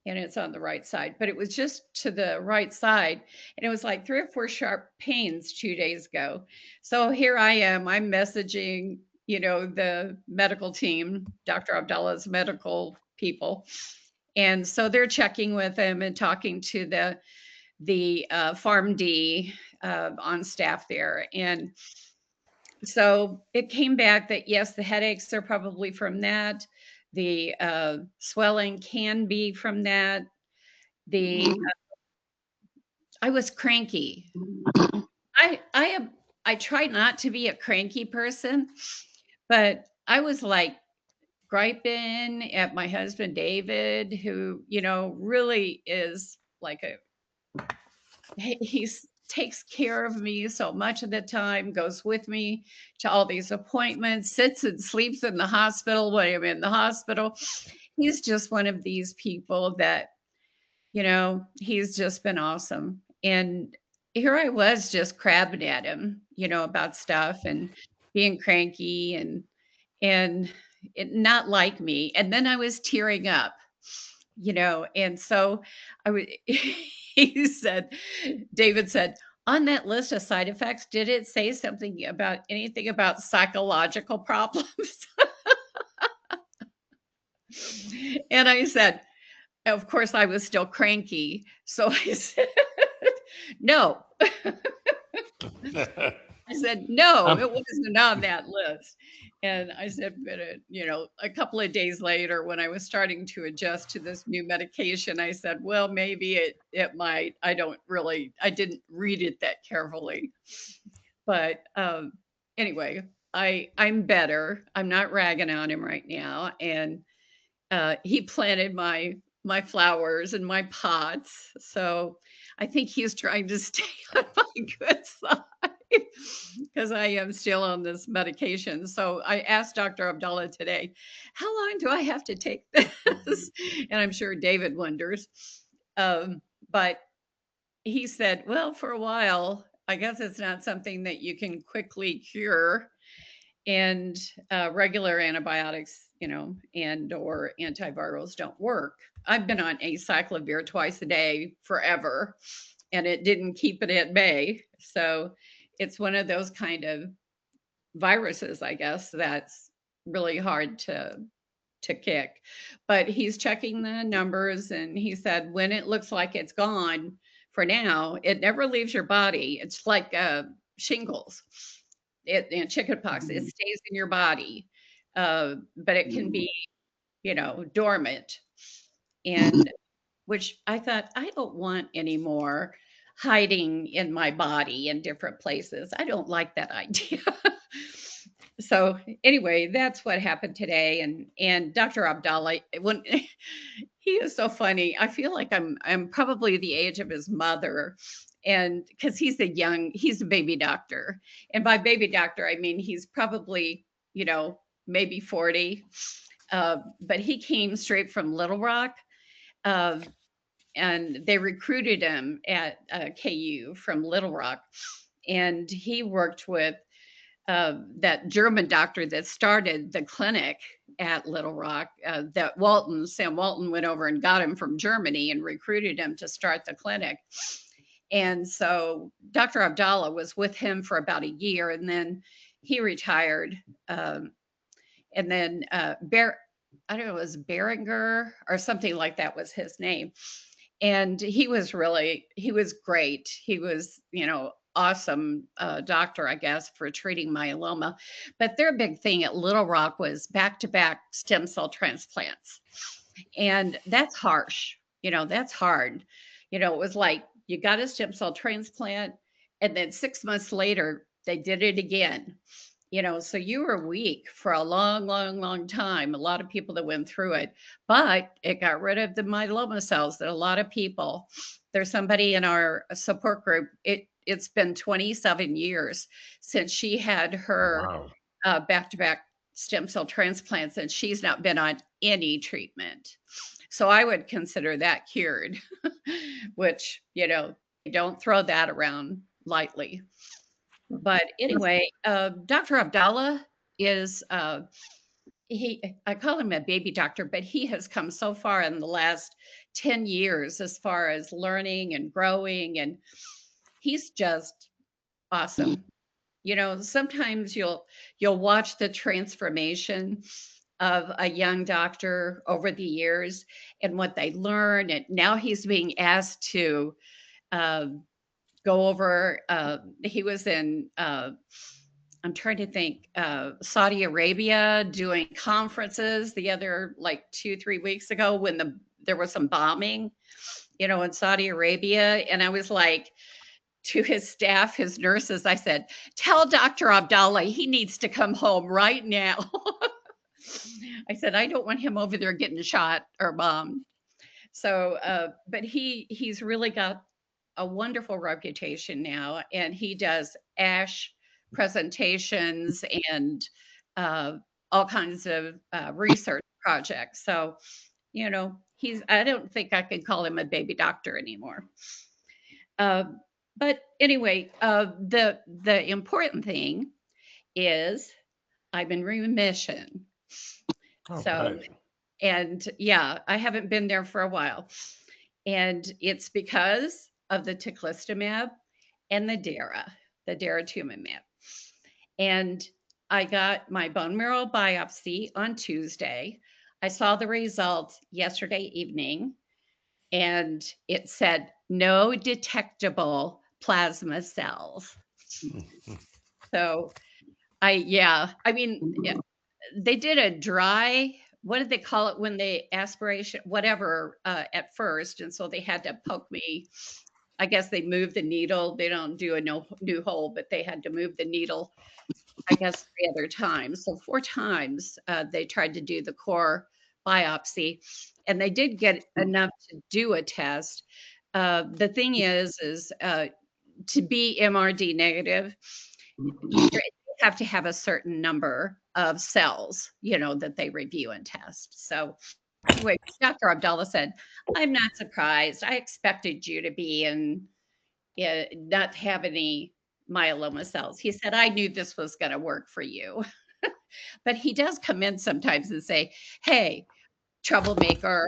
and it's on the right side, but it was just to the right side. And it was like 3 or 4 sharp pains 2 days ago. So here I am, I'm messaging, you know, the medical team, Dr. Abdallah's medical people. And so they're checking with him and talking to the PharmD on staff there. And so it came back that yes, the headaches are probably from that. The swelling can be from that. I was cranky. I try not to be a cranky person, but I was like griping at my husband David, who, you know, really is like he takes care of me so much of the time, goes with me to all these appointments, sits and sleeps in the hospital when I'm in the hospital. He's just one of these people that, you know, he's just been awesome. And here I was just crabbing at him, you know, about stuff and being cranky and not like me. And then I was tearing up, and so I would, David said, on that list of side effects, did it say something about anything about psychological problems? And I said, of course, I was still cranky. So I said, no. I said, no, it wasn't on that list. And I said, but a couple of days later, when I was starting to adjust to this new medication, I said, well, maybe it might. I didn't read it that carefully. But anyway, I'm better. I'm not ragging on him right now. And he planted my flowers in my pots. So I think he's trying to stay on my good side because I am still on this medication. So I asked Dr. Abdallah today, how long do I have to take this? And I'm sure David wonders. But he said, well, for a while, I guess it's not something that you can quickly cure. And regular antibiotics, and or antivirals don't work. I've been on acyclovir twice a day forever, and it didn't keep it at bay. So it's one of those kind of viruses, I guess, that's really hard to kick. But he's checking the numbers, and he said when it looks like it's gone for now, it never leaves your body. It's like shingles. And chickenpox, it stays in your body, but it can be, dormant. And which I thought, I don't want any more hiding in my body in different places. I don't like that idea. So anyway, that's what happened today. And Dr. Abdallah, when he is so funny, I feel like I'm probably the age of his mother. And because he's a baby doctor. And by baby doctor, I mean, he's probably, maybe 40. But he came straight from Little Rock. And they recruited him at KU from Little Rock. And he worked with that German doctor that started the clinic at Little Rock, that Sam Walton went over and got him from Germany and recruited him to start the clinic. And so Dr. Abdallah was with him for about a year, and then he retired. And then I don't know, it was Beringer or something like that was his name. And he was great. He was, awesome doctor, I guess, for treating myeloma. But their big thing at Little Rock was back-to-back stem cell transplants. And that's harsh. That's hard. It was like, you got a stem cell transplant, and then 6 months later, they did it again. So you were weak for a long, long, long time. A lot of people that went through it, but it got rid of the myeloma cells that a lot of people, there's somebody in our support group, it's been 27 years since she had her back-to-back stem cell transplants, and she's not been on any treatment. So I would consider that cured, which, don't throw that around lightly. But anyway, Dr. Abdallah is, I call him a baby doctor, but he has come so far in the last 10 years as far as learning and growing, and he's just awesome. Sometimes you'll watch the transformation of a young doctor over the years and what they learn. And now he's being asked to go over, he was in, I'm trying to think, Saudi Arabia doing conferences the other, like 2-3 weeks ago when there was some bombing, in Saudi Arabia. And I was like, to his staff, his nurses, I said, tell Dr. Abdallah he needs to come home right now. I said, I don't want him over there getting shot or bombed. So, but he's really got a wonderful reputation now, and he does ASH presentations and all kinds of research projects. So, I don't think I can call him a baby doctor anymore. But anyway, the important thing is I'm in remission. All So, right. and yeah, I haven't been there for a while. And it's because of the teclistamab and the daratumumab. And I got my bone marrow biopsy on Tuesday. I saw the results yesterday evening, and it said no detectable plasma cells. So I mean, they did a dry, what did they call it when they aspiration, whatever, at first. And so they had to poke me. I guess they moved the needle. They don't do a new hole, but they had to move the needle, I guess, 3 other times. So 4 times they tried to do the core biopsy, and they did get enough to do a test. The thing is to be MRD negative, you have to have a certain number of cells, that they review and test. So anyway, Dr. Abdallah said, I'm not surprised. I expected you to be not have any myeloma cells. He said, I knew this was going to work for you. But he does come in sometimes and say, hey, troublemaker.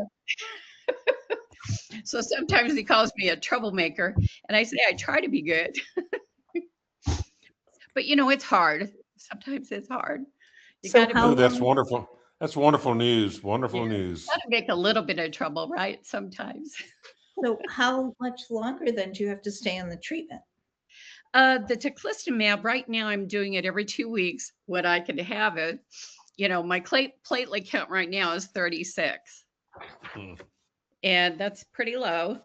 So sometimes he calls me a troublemaker, and I say I try to be good. But it's hard. Sometimes it's hard. You So got how to That's long, wonderful. That's wonderful news. Wonderful news. make a little bit of trouble, right? Sometimes. so how much longer then do you have to stay on the treatment? The teclistamab, right now, I'm doing it every 2 weeks when I can have it. My platelet count right now is 36. And that's pretty low.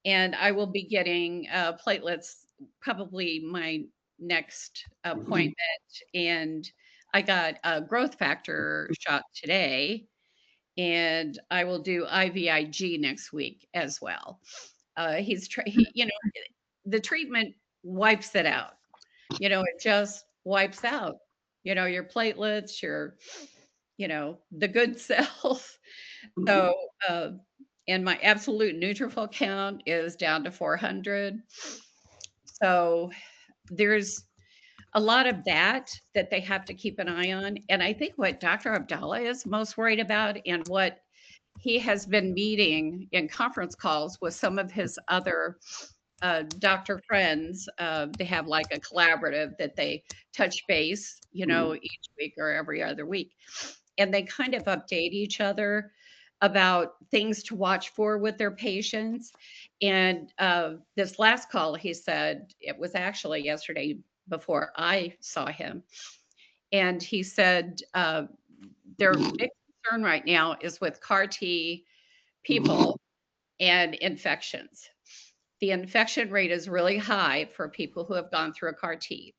And I will be getting platelets probably my next appointment. And I got a growth factor shot today, and I will do IVIG next week as well. The treatment wipes it out. It just wipes out, your platelets, the good cells. So, and my absolute neutrophil count is down to 400. So there's a lot of that they have to keep an eye on. And I think what Dr. Abdallah is most worried about, and what he has been meeting in conference calls with some of his other doctor friends, they have like a collaborative that they touch base, each week or every other week. And they kind of update each other about things to watch for with their patients. And this last call, he said, it was actually yesterday before I saw him. And he said their big concern right now is with CAR T people and infections. The infection rate is really high for people who have gone through a CAR T.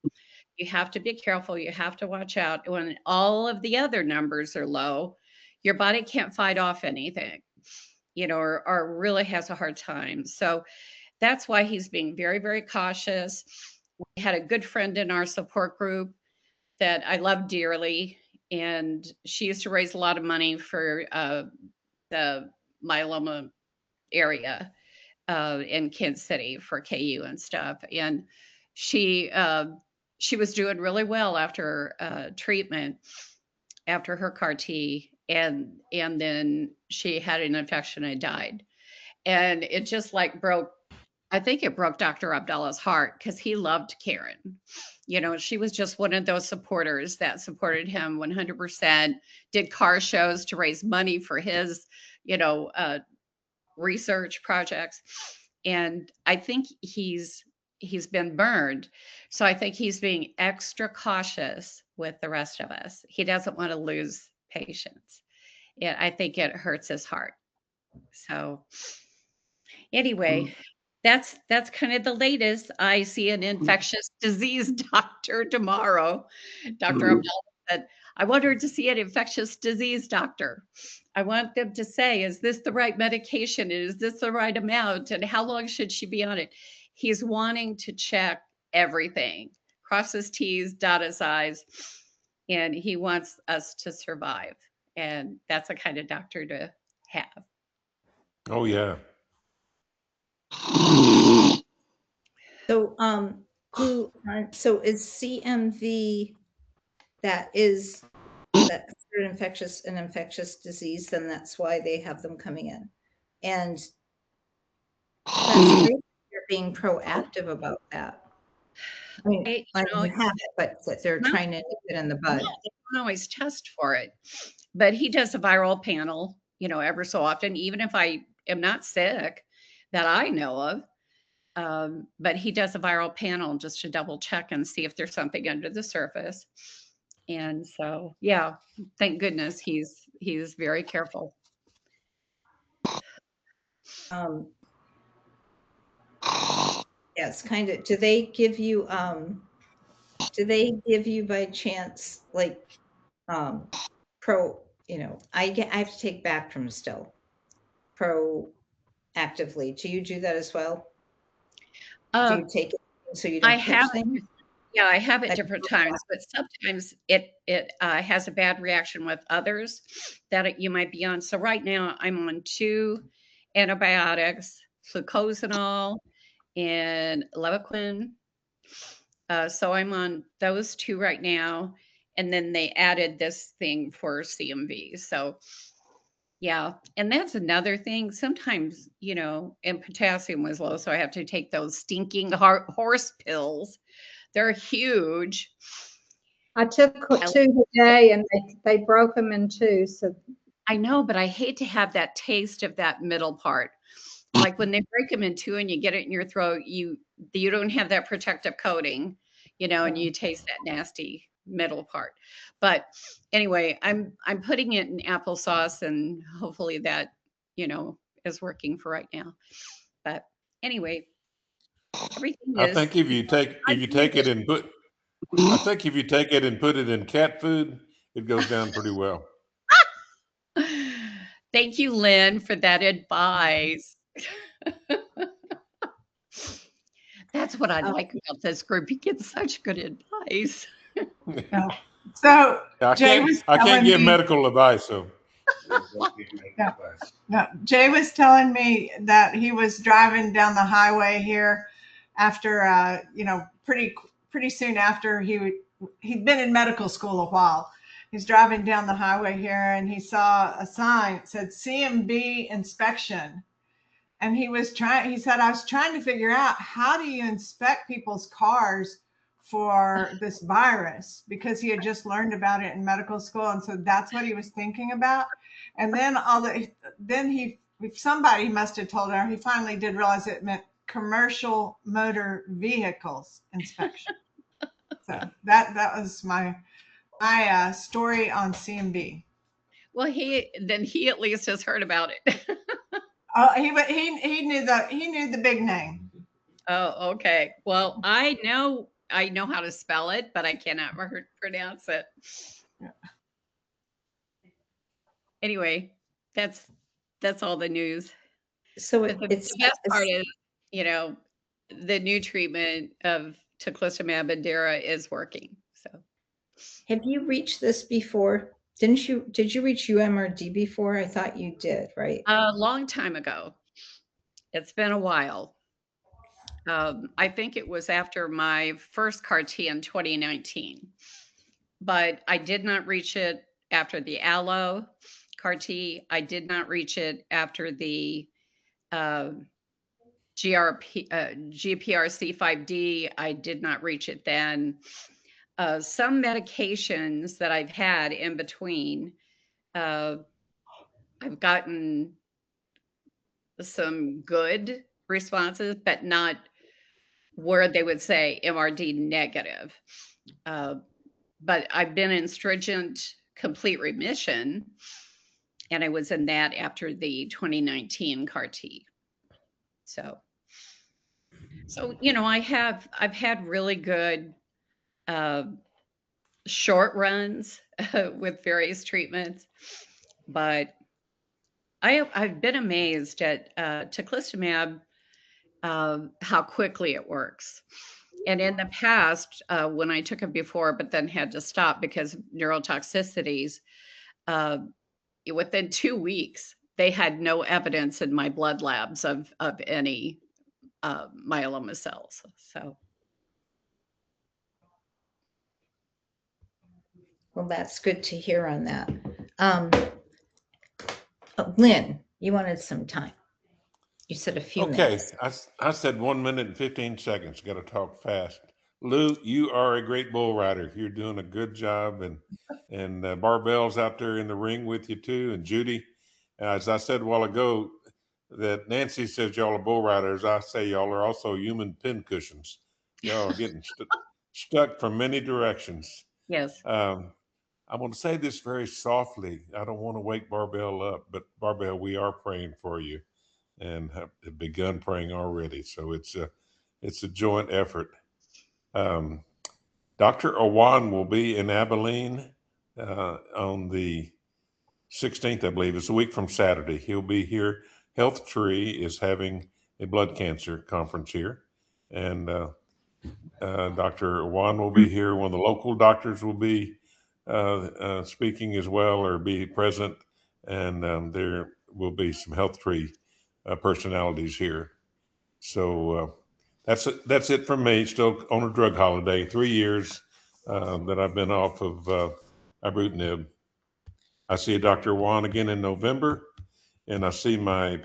You have to be careful. You have to watch out. When all of the other numbers are low, your body can't fight off anything, or really has a hard time. So that's why he's being very, very cautious. We had a good friend in our support group that I love dearly, and she used to raise a lot of money for the myeloma area in Kansas City for KU and stuff. And she was doing really well after treatment, after her CAR T, and then she had an infection and died. And it just I think it broke Dr. Abdallah's heart, because he loved Karen. She was just one of those supporters that supported him 100%, did car shows to raise money for his, research projects. And I think he's been burned. So I think he's being extra cautious with the rest of us. He doesn't want to lose patients. And I think it hurts his heart. So anyway, that's kind of the latest. I see an infectious disease doctor tomorrow. Dr. Abdallah said, I want her to see an infectious disease doctor. I want them to say, is this the right medication? Is this the right amount? And how long should she be on it? He's wanting to check everything, cross his T's, dot his I's, and he wants us to survive. And that's the kind of doctor to have. Oh, yeah. So, so is CMV, that is that an infectious disease, then that's why they have them coming in. And that's great. You're being proactive about that. I mean, You I know, mean, you have it, but that they're no, trying to nip it in the bud. they don't always test for it, but he does a viral panel, ever so often, even if I am not sick that I know of. But he does a viral panel just to double check and see if there's something under the surface. And so, yeah, thank goodness he's very careful. Yes, kind of. Do they give you by chance like I have to take Bactrim still proactively. Do you do that as well? Do you take it so you don't catch things? Yeah, I have it different times, but sometimes it has a bad reaction with others that you might be on. So right now I'm on 2 antibiotics, flucosanol and Levaquin. So I'm on those 2 right now. And then they added this thing for CMV. So yeah, and that's another thing. Sometimes, and potassium was low, so I have to take those stinking horse pills. They're huge. I took 2 today and they broke them in 2. So I know, but I hate to have that taste of that middle part. Like when they break them in 2 and you get it in your throat, you don't have that protective coating, and you taste that nasty middle part. But anyway, I'm putting it in applesauce and hopefully that, is working for right now. But anyway, everything I is. think if you take it and put it in cat food, it goes down pretty well. Thank you, Lynn, for that advice. That's what I like about this group. You get such good advice. So I Jay can't was telling give me, medical advice, so. No, Jay was telling me that he was driving down the highway here after, pretty soon after he'd been in medical school a while. He's driving down the highway here and he saw a sign that said CMB inspection. And he said, I was trying to figure out, how do you inspect people's cars for this virus? Because he had just learned about it in medical school. And so that's what he was thinking about. And then somebody must have told him, he finally did realize it meant commercial motor vehicles inspection. So that was my story on CMB. Well, he at least has heard about it. Oh, he knew the big name. Oh, okay. Well, I know how to spell it, but I cannot pronounce it. Yeah. Anyway, that's all the news. So the best part is, the new treatment of teclistamab and Dara is working. So, have you reached this before? Did you reach UMRD before? I thought you did, right? A long time ago. It's been a while. I think it was after my first CAR-T in 2019, but I did not reach it after the allo CAR-T. I did not reach it after the GPRC5D. I did not reach it then. Some medications that I've had in between, I've gotten some good responses, but not where they would say MRD negative. But I've been in stringent complete remission, and I was in that after the 2019 CAR-T. So I've had really good short runs with various treatments, but I've been amazed at teclistamab, how quickly it works. And in the past, when I took it before, but then had to stop because of neurotoxicities, within 2 weeks, they had no evidence in my blood labs of any myeloma cells. So Well, that's good to hear on that. Lynn, you wanted some time. You said a few Okay, minutes. I said 1 minute and 15 seconds. Got to talk fast. Lou, you are a great bull rider. You're doing a good job, and Barbel's out there in the ring with you too, and Judy. As I said a while ago, that Nancy says y'all are bull riders. I say y'all are also human pin cushions. Y'all are getting stuck from many directions. Yes. I'm going to say this very softly. I don't want to wake Barbel up, but Barbel, we are praying for you, and have begun praying already. So it's a joint effort. Dr. Awan will be in Abilene on the 16th, I believe. It's a week from Saturday. He'll be here. Health Tree is having a blood cancer conference here, and Dr. Awan will be here. One of the local doctors will be speaking as well, or be present, and there will be some Health Tree personalities here. So that's it from me. Still on a drug holiday. 3 years that I've been off of ibrutinib. I see Dr. Juan again in November, and I see my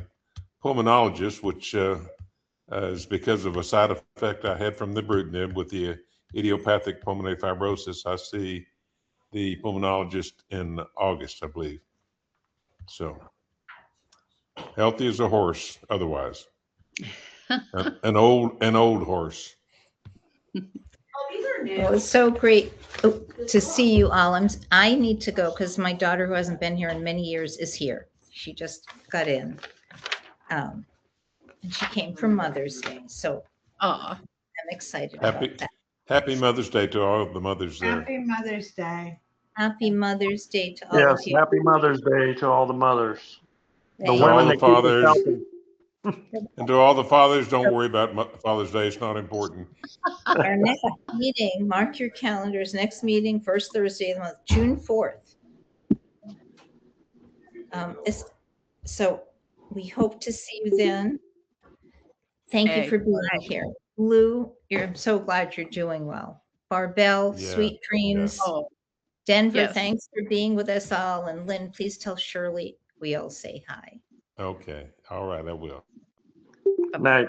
pulmonologist, which is because of a side effect I had from the ibrutinib with the idiopathic pulmonary fibrosis. I see the pulmonologist in August, I believe. So healthy as a horse otherwise. An old horse. Well, it's so great to see you all. I need to go because my daughter, who hasn't been here in many years, is here. She just got in. And she came for Mother's Day. So I'm excited about that. Happy Mother's Day to all of the mothers there. Happy Mother's Day. Happy Mother's Day to all Yes, of you. happy Mother's Day to all the mothers. The Thank To all women the that keep us fathers, healthy. and to all the fathers, don't worry about Father's Day. It's not important. Our next meeting, mark your calendars, next meeting, first Thursday of the month, June 4th. So we hope to see you then. Thank you for being here. Lou, I'm so glad you're doing well. Barbel, Yeah, sweet dreams. yeah. Oh, Denver, yes. thanks for being with us all. And Lynn, please tell Shirley we all say hi. Okay. All right, I will. Night.